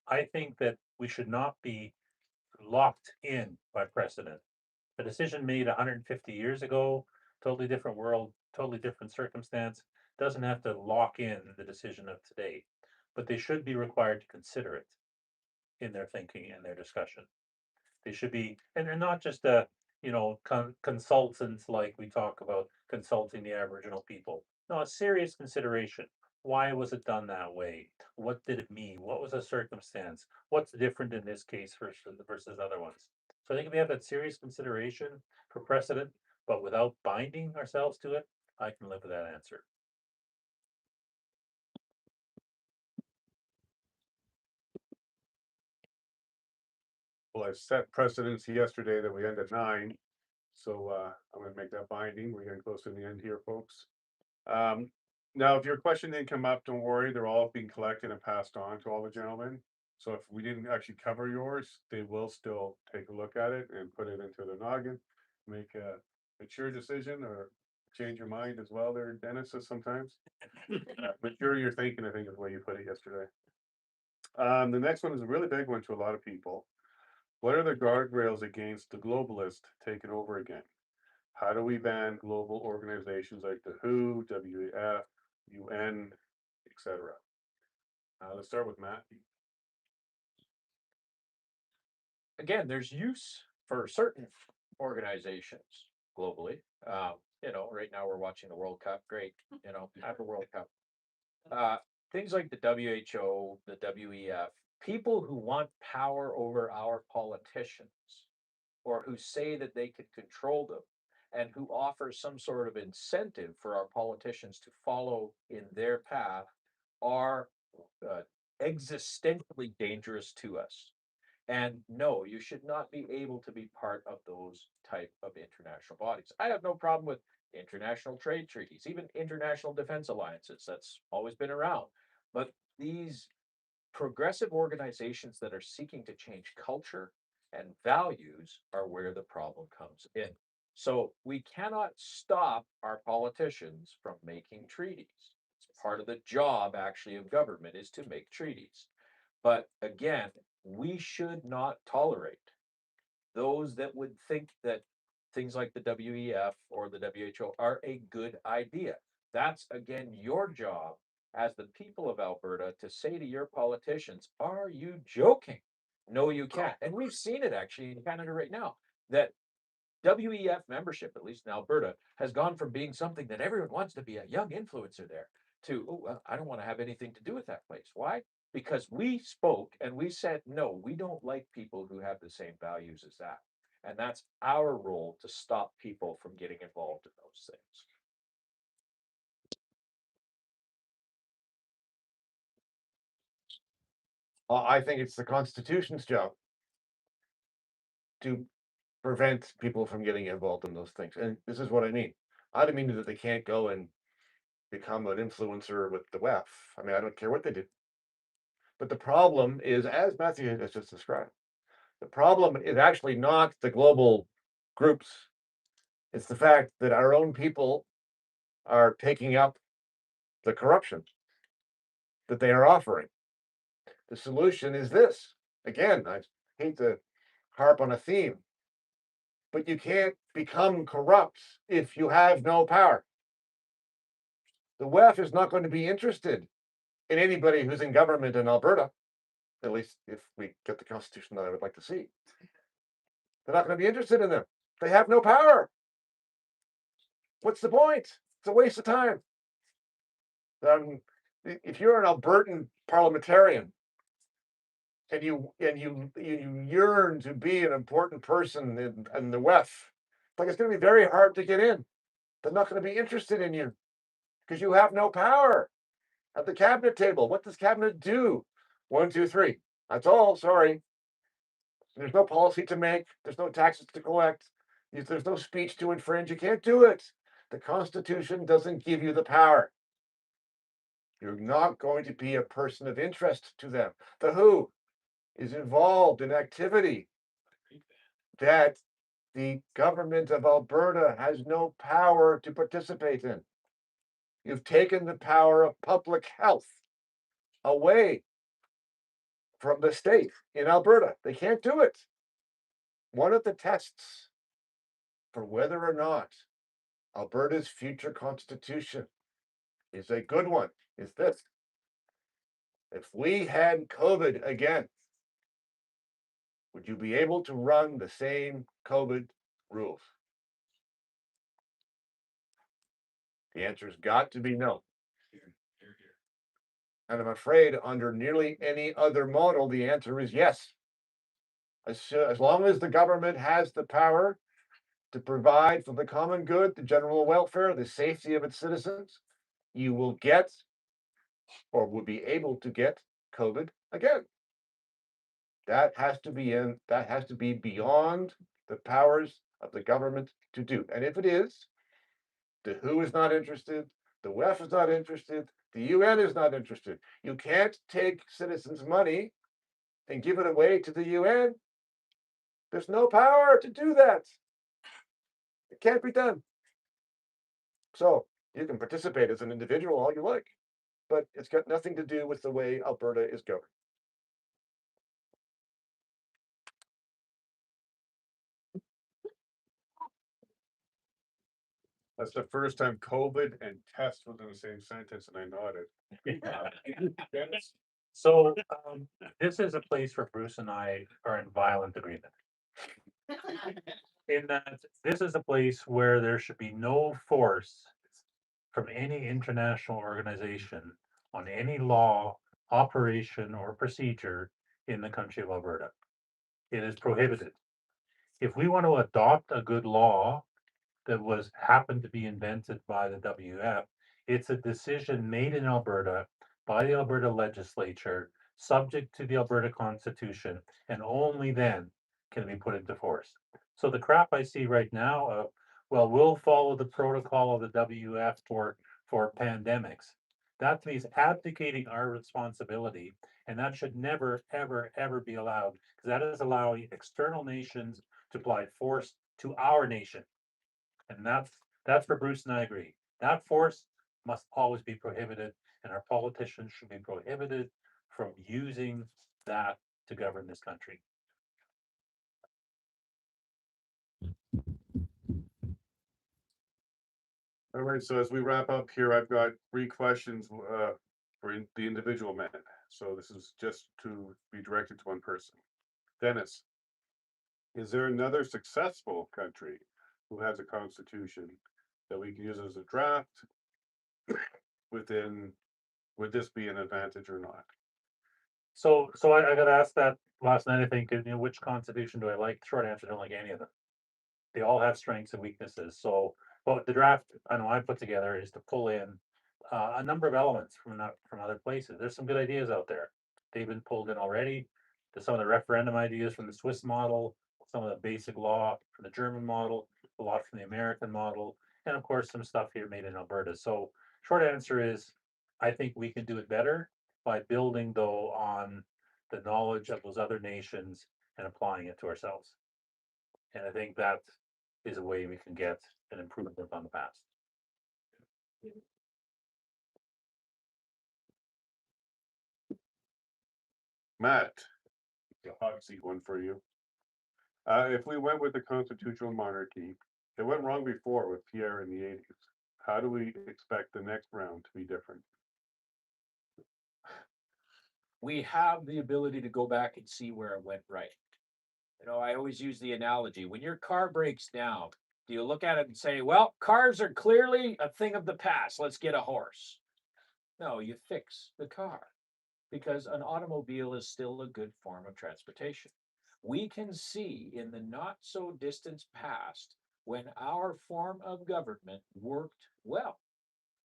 S3: I think that we should not be locked in by precedent. A decision made 150 years ago, totally different world, totally different circumstance, doesn't have to lock in the decision of today, but they should be required to consider it in their thinking and their discussion. They should be, and not just consultants like we talk about consulting the Aboriginal people. No, a serious consideration. Why was it done that way? What did it mean? What was the circumstance? What's different in this case versus other ones? So I think if we have that serious consideration for precedent, but without binding ourselves to it, I can live with that answer.
S1: Well, I set precedents yesterday that we end at 9. So I'm gonna make that binding. We're getting close to the end here, folks. Now, if your question didn't come up, don't worry, they're all being collected and passed on to all the gentlemen. So if we didn't actually cover yours, they will still take a look at it and put it into their noggin, make a mature decision or change your mind as well there, Dennis, sometimes. Mature your thinking, I think is the way you put it yesterday. The next one is a really big one to a lot of people. What are the guardrails against the globalist taking over again? How do we ban global organizations like the WHO, WEF, UN, etc.? Let's start with Matt.
S6: Again, there's use for certain organizations globally. Right now we're watching the World Cup. Great, have a World Cup. Things like the WHO, the WEF, people who want power over our politicians or who say that they can control them and who offer some sort of incentive for our politicians to follow in their path are existentially dangerous to us. And no, you should not be able to be part of those type of international bodies. I have no problem with international trade treaties, even international defense alliances. That's always been around. But these progressive organizations that are seeking to change culture and values are where the problem comes in. So we cannot stop our politicians from making treaties. It's part of the job actually of government is to make treaties. But again, we should not tolerate those that would think that things like the WEF or the WHO are a good idea. That's again your job as the people of Alberta to say to your politicians, are you joking? No, you can't. And we've seen it actually in Canada right now that WEF membership, at least in Alberta, has gone from being something that everyone wants to be a young influencer there to, oh, well, I don't want to have anything to do with that place. Why? Because we spoke and we said, no, we don't like people who have the same values as that. And that's our role to stop people from getting involved in those things.
S5: I think it's the Constitution's job to prevent people from getting involved in those things. And this is what I mean. I don't mean that they can't go and become an influencer with the WEF. I mean, I don't care what they do. But the problem is, as Matthew has just described, the problem is actually not the global groups. It's the fact that our own people are taking up the corruption that they are offering. The solution is this. Again, I hate to harp on a theme, but you can't become corrupt if you have no power. The WEF is not going to be interested in anybody who's in government in Alberta, at least if we get the constitution that I would like to see. They're not going to be interested in them. They have no power. What's the point? It's a waste of time. If you're an Albertan parliamentarian and you yearn to be an important person in the WEF, like it's going to be very hard to get in. They're not going to be interested in you because you have no power at the cabinet table. What does cabinet do? 1, 2, 3. That's all. Sorry. There's no policy to make. There's no taxes to collect. There's no speech to infringe. You can't do it. The Constitution doesn't give you the power. You're not going to be a person of interest to them. The WHO is involved in activity that the government of Alberta has no power to participate in. You've taken the power of public health away from the state in Alberta. They can't do it. One of the tests for whether or not Alberta's future constitution is a good one is this. If we had COVID again, would you be able to run the same COVID rules? The answer's got to be no. And I'm afraid under nearly any other model, the answer is yes. As long as the government has the power to provide for the common good, the general welfare, the safety of its citizens, you will get or will be able to get COVID again. That has to be beyond the powers of the government to do. And if it is, the WHO is not interested, the WEF is not interested, the UN is not interested. You can't take citizens' money and give it away to the UN. There's no power to do that. It can't be done. So you can participate as an individual all you like, but it's got nothing to do with the way Alberta is governed.
S1: That's the first time COVID and test was in the same sentence, and I nodded.
S3: So, this is a place where Bruce and I are in violent agreement. In that this is a place where there should be no force from any international organization on any law, operation, or procedure in the country of Alberta. It is prohibited. If we want to adopt a good law that happened to be invented by the WF, it's a decision made in Alberta by the Alberta legislature, subject to the Alberta Constitution, and only then can it be put into force. So the crap I see right now of, well, we'll follow the protocol of the WF for pandemics. That to me is abdicating our responsibility, and that should never, ever, ever be allowed, because that is allowing external nations to apply force to our nation. And that's where Bruce and I agree. That force must always be prohibited, and our politicians should be prohibited from using that to govern this country.
S1: All right, so as we wrap up here, I've got 3 questions for the individual men. So this is just to be directed to one person. Dennis, is there another successful country who has a constitution that we can use as a draft within? Would this be an advantage or not?
S3: So I got asked that last night. I think, which constitution do I like? Short answer: I don't like any of them. They all have strengths and weaknesses. So, but the draft I know I put together is to pull in a number of elements from other places. There's some good ideas out there. they've been pulled in already. To some of the referendum ideas from the Swiss model, some of the basic law from the German model, a lot from the American model, and of course, some stuff here made in Alberta. So short answer is, I think we can do it better by building though on the knowledge of those other nations and applying it to ourselves. And I think that is a way we can get an improvement on the past.
S1: Matt, the hot seat one for you. If we went with the constitutional monarchy, it went wrong before with Pierre in the 80s. How do we expect the next round to be different?
S6: We have the ability to go back and see where it went right. You know, I always use the analogy, when your car breaks down, do you look at it and say, well, cars are clearly a thing of the past, let's get a horse? No, you fix the car, because an automobile is still a good form of transportation. We can see in the not so distant past when our form of government worked well,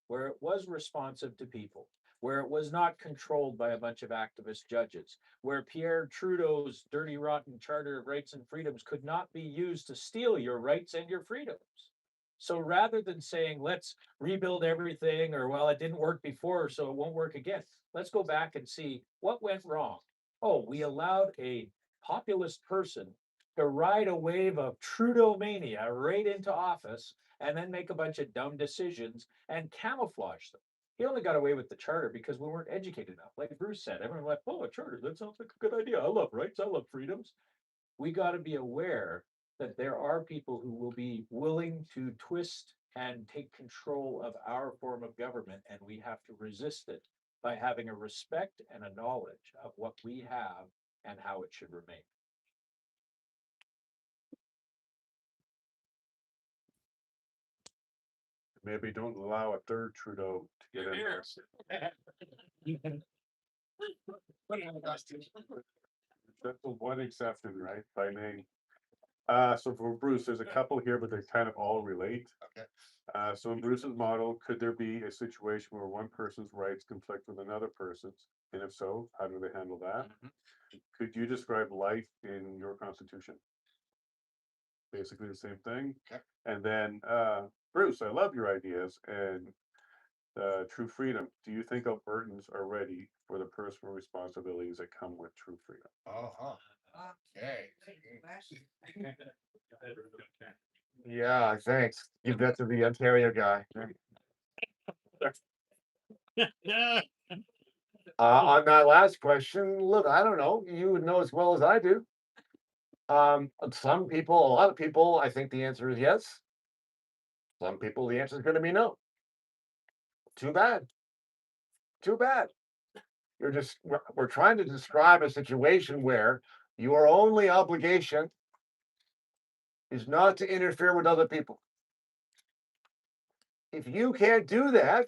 S6: where it was responsive to people, where it was not controlled by a bunch of activist judges, where Pierre Trudeau's dirty, rotten Charter of Rights and Freedoms could not be used to steal your rights and your freedoms. So rather than saying, let's rebuild everything, or well, it didn't work before, so it won't work again, let's go back and see what went wrong. Oh, we allowed a populist person to ride a wave of Trudeau mania right into office and then make a bunch of dumb decisions and camouflage them. He only got away with the charter because we weren't educated enough. Like Bruce said, everyone went, oh, a charter, that sounds like a good idea. I love rights, I love freedoms. We got to be aware that there are people who will be willing to twist and take control of our form of government, and we have to resist it by having a respect and a knowledge of what we have and how it should remain.
S1: Maybe don't allow a third Trudeau to get in. That's the one exception, right, by name. So for Bruce, there's a couple here, but they kind of all relate.
S5: Okay.
S1: So in Bruce's model, could there be a situation where one person's rights conflict with another person's? And if so, how do they handle that? Could you describe life in your constitution? Basically the same thing.
S5: Okay.
S1: And then, Bruce, I love your ideas and true freedom. Do you think Albertans are ready for the personal responsibilities that come with true freedom?
S5: Uh-huh. Okay. Yeah, thanks. Give that to the Ontario guy. On that last question, look, I don't know. You would know as well as I do. Some people, a lot of people, I think the answer is yes. Some people, the answer is going to be no. Too bad. Too bad. We're trying to describe a situation where your only obligation is not to interfere with other people. If you can't do that,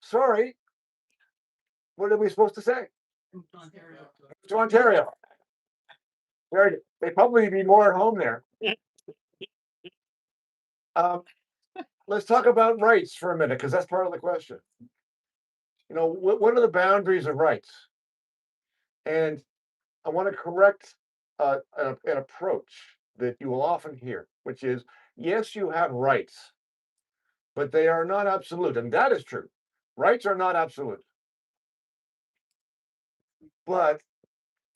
S5: sorry, what are we supposed to say? To Ontario. They probably be more at home there. Let's talk about rights for a minute, because that's part of the question. You know, what are the boundaries of rights? And I want to correct an approach that you will often hear, which is, yes, you have rights, but they are not absolute. And that is true. Rights are not absolute. But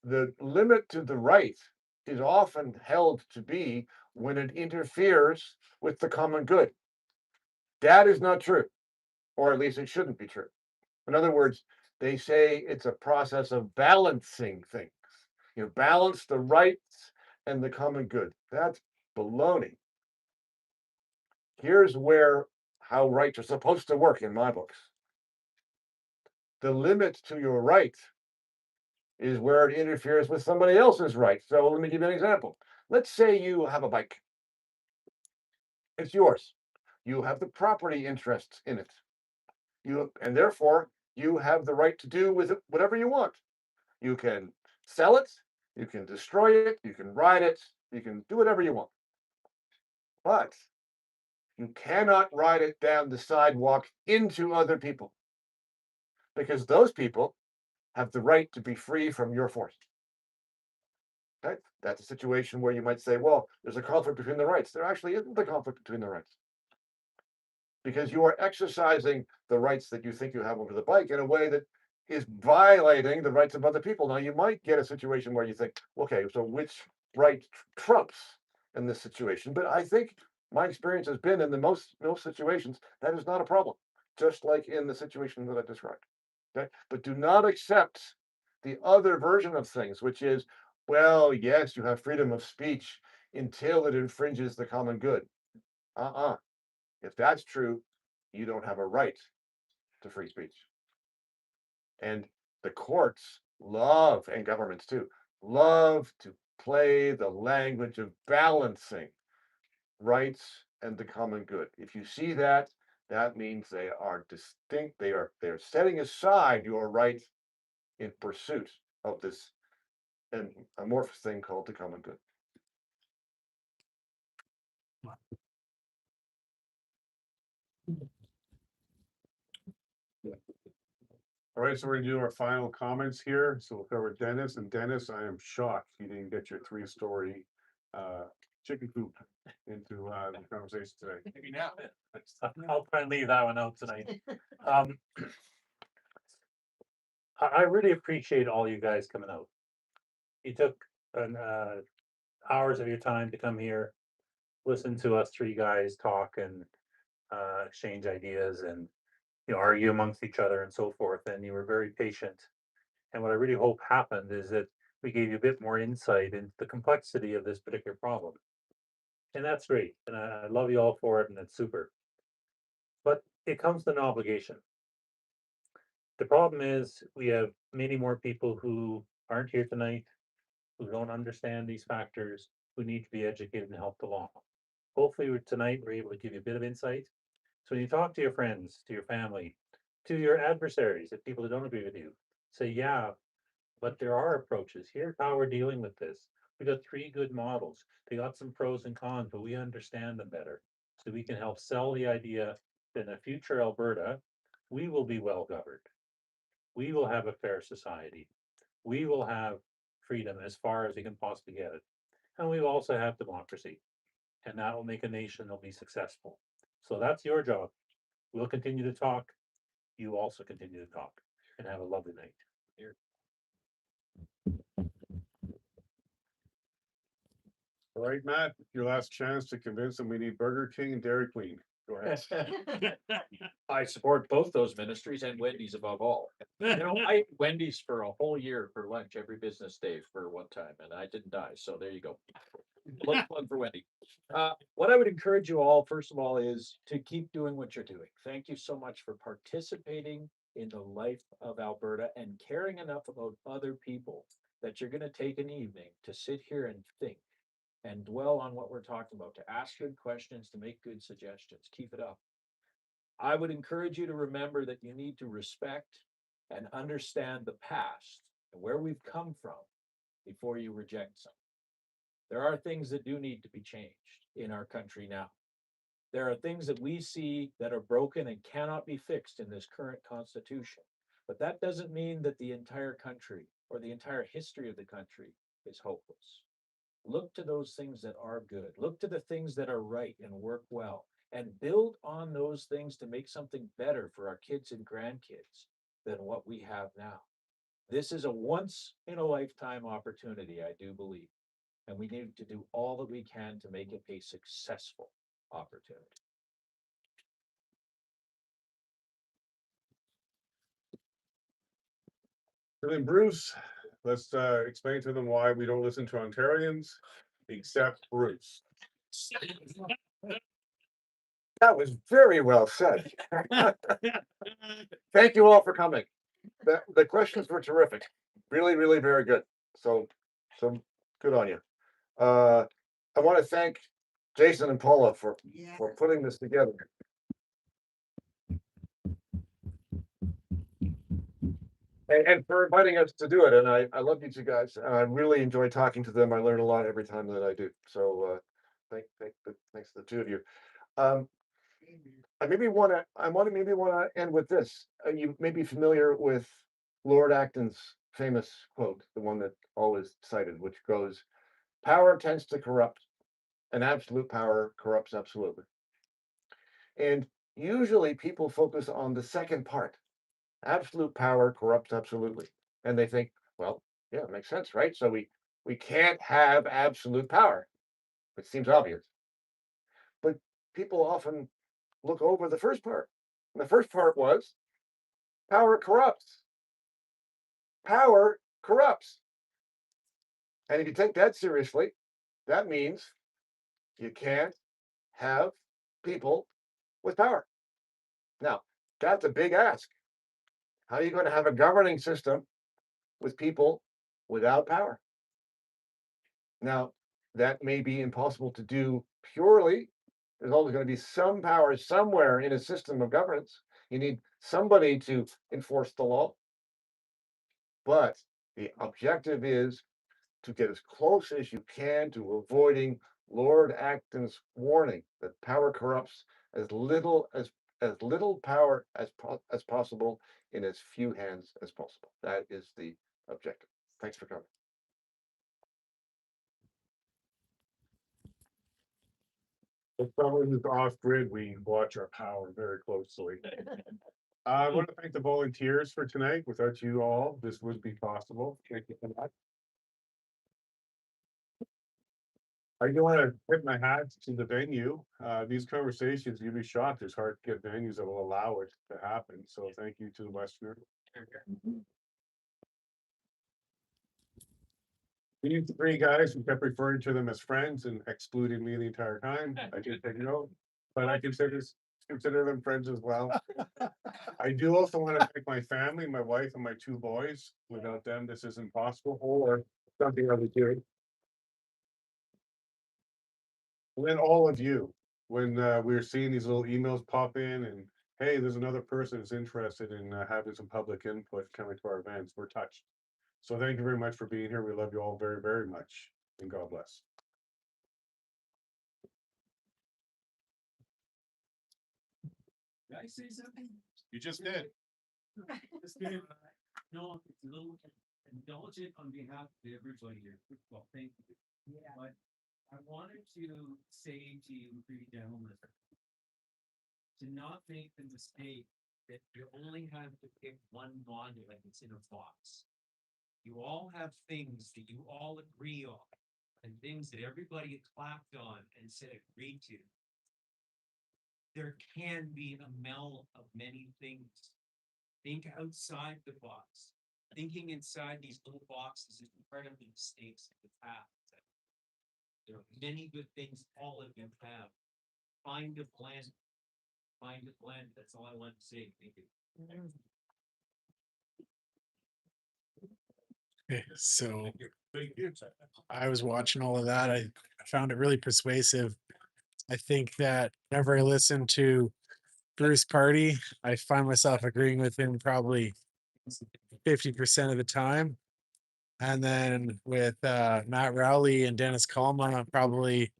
S5: the limit to the right is often held to be when it interferes with the common good. That is not true, or at least it shouldn't be true. In other words, they say it's a process of balancing things. You balance the rights and the common good. That's baloney. Here's how rights are supposed to work in my books. The limit to your right is where it interferes with somebody else's right. So let me give you an example. Let's say you have a bike. It's yours. You have the property interests in it. And therefore you have the right to do with it whatever you want. You can sell it, you can destroy it, you can ride it, you can do whatever you want. But you cannot ride it down the sidewalk into other people, because those people have the right to be free from your force. Okay? That's a situation where you might say, well, there's a conflict between the rights. There actually isn't a conflict between the rights. Because you are exercising the rights that you think you have over the bike in a way that is violating the rights of other people. Now, you might get a situation where you think, okay, so which right trumps in this situation? But I think my experience has been in the most situations, that is not a problem, just like in the situation that I described. Okay, but do not accept the other version of things, which is, well, yes, you have freedom of speech until it infringes the common good. If that's true, you don't have a right to free speech. And the courts love, and governments too, love to play the language of balancing rights and the common good. If you see that, that means they are distinct, they are setting aside your right in pursuit of this amorphous thing called the common good.
S1: All right, so we're gonna do our final comments here. So we'll cover Dennis, and Dennis, I am shocked you didn't get your 3-story chicken coop into the conversation today.
S3: Maybe now. I'll try and leave that one out tonight. I really appreciate all you guys coming out. You took hours of your time to come here, listen to us three guys talk and exchange ideas and argue amongst each other and so forth. And you were very patient. And what I really hope happened is that we gave you a bit more insight into the complexity of this particular problem. And that's great. And I love you all for it, and it's super. But it comes to an obligation. The problem is we have many more people who aren't here tonight, who don't understand these factors, who need to be educated and helped along. Hopefully tonight we're able to give you a bit of insight. So when you talk to your friends, to your family, to your adversaries, the people that don't agree with you, say, yeah, but there are approaches. Here's how we're dealing with this. We got 3 good models. They got some pros and cons, but we understand them better. So we can help sell the idea that in a future Alberta, we will be well governed. We will have a fair society. We will have freedom as far as we can possibly get it. And we will also have democracy. And that will make a nation that'll be successful. So that's your job. We'll continue to talk. You also continue to talk. And have a lovely night. Here.
S1: All right, Matt, your last chance to convince them we need Burger King and Dairy Queen. Go ahead.
S7: I support both those ministries and Wendy's above all. I ate Wendy's for a whole year for lunch every business day for one time, and I didn't die. So there you go. Plug for Wendy. What I would encourage you all, first of all, is to keep doing what you're doing. Thank you so much for participating in the life of Alberta and caring enough about other people that you're going to take an evening to sit here and think and dwell on what we're talking about, to ask good questions, to make good suggestions. Keep it up. I would encourage you to remember that you need to respect and understand the past and where we've come from before you reject something. There are things that do need to be changed in our country now. There are things that we see that are broken and cannot be fixed in this current constitution. But that doesn't mean that the entire country or the entire history of the country is hopeless. Look to those things that are good. Look to the things that are right and work well, and build on those things to make something better for our kids and grandkids than what we have now. This is a once in a lifetime opportunity, I do believe, and we need to do all that we can to make it a successful opportunity.
S1: Then Bruce, let's explain to them why we don't listen to Ontarians except Bruce.
S5: That was very well said. Thank you all for coming. The questions were terrific. Really, really very good. So good on you. I want to thank Jason and Paula for putting this together. And for inviting us to do it. And I love you two guys. And I really enjoy talking to them. I learn a lot every time that I do. So thanks to the two of you. I want to end with this. You may be familiar with Lord Acton's famous quote, the one that always cited, which goes, "Power tends to corrupt, and absolute power corrupts absolutely." And usually people focus on the second part. Absolute power corrupts absolutely. And they think, well, yeah, it makes sense, right? So we can't have absolute power. It seems obvious. But people often look over the first part. And the first part was power corrupts. Power corrupts. And if you take that seriously, that means you can't have people with power. Now, that's a big ask. How are you going to have a governing system with people without power? Now, that may be impossible to do purely. There's always going to be some power somewhere in a system of governance. You need somebody to enforce the law. But the objective is to get as close as you can to avoiding Lord Acton's warning that power corrupts as little power as possible in as few hands as possible. That is the objective. Thanks for coming.
S1: As someone who's off grid, we watch our power very closely. I want to thank the volunteers for tonight. Without you all, this wouldn't be possible. Thank you for that. I do want to tip my hat to the venue. These conversations, you'd be shocked. It's hard to get venues that will allow it to happen. So thank you to the Westerner. These three guys, we kept referring to them as friends and excluding me the entire time. I did take note, but I consider them friends as well. I do also want to thank my family, my wife and my two boys. Without them, this isn't possible or something I would do. And then all of you, when we're seeing these little emails pop in and, hey, there's another person that's interested in having some public input coming to our events, we're touched. So thank you very much for being here. We love you all very, very much. And God bless.
S8: Did I say something?
S1: You just did.
S8: No, it's a little indulgent on behalf of everybody here. Well, thank you. Yeah. But I wanted to say to you three gentlemen, to not make the mistake that you only have to pick one monument that's in a box. You all have things that you all agree on and things that everybody clapped on and said agreed to. There can be a meld of many things. Think outside the box. Thinking inside these little boxes is incredibly mistakes in the past. There are many good things all of you have. Find a blend. Find a blend. That's all I want to say. Thank you.
S2: Okay, so I was watching all of that. I found it really persuasive. I think that whenever I listen to Bruce Party, I find myself agreeing with him probably 50% of the time. And then with Matt Rowley and Dennis Kalma, probably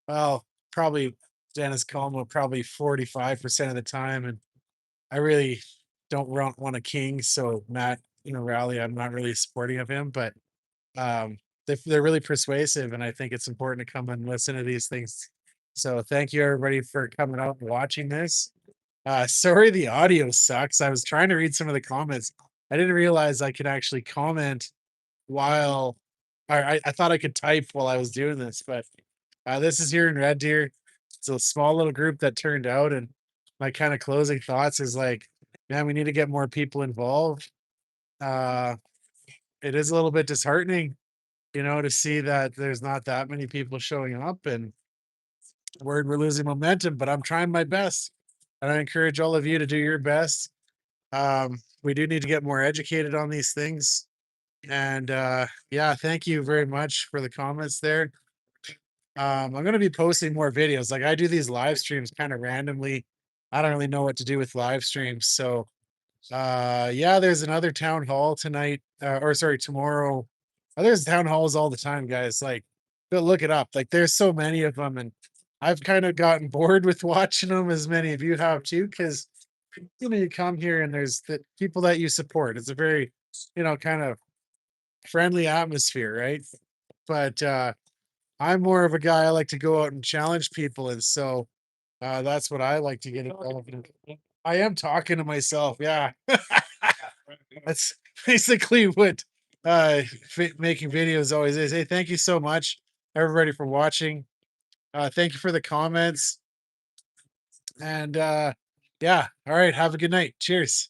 S2: Dennis Kalma probably 45% of the time. And I really don't want a king. So Matt, Rowley, I'm not really supporting of him, but they're really persuasive. And I think it's important to come and listen to these things. So thank you everybody for coming out and watching this. Sorry, the audio sucks. I was trying to read some of the comments. I didn't realize I could actually comment while I thought I could type while I was doing this, but this is here in Red Deer. It's a small little group that turned out, and my kind of closing thoughts is like, man, we need to get more people involved. It is a little bit disheartening, to see that there's not that many people showing up, and we're losing momentum, but I'm trying my best. And I encourage all of you to do your best. We do need to get more educated on these things. And yeah, thank you very much for the comments there. I'm going to be posting more videos. Like I do these live streams kind of randomly. I don't really know what to do with live streams. So yeah, there's another town hall tonight, or sorry, tomorrow. There's town halls all the time, guys. Like, go look it up. Like, there's so many of them, and I've kind of gotten bored with watching them, as many of you have too, because you come here and there's the people that you support. It's a very kind of friendly atmosphere, right? But I'm more of a guy, I like to go out and challenge people, and so that's what I like to get involved in. I am talking to myself, yeah. That's basically what making videos always is. Hey, thank you so much, everybody, for watching. Thank you for the comments. And yeah, all right, have a good night. Cheers.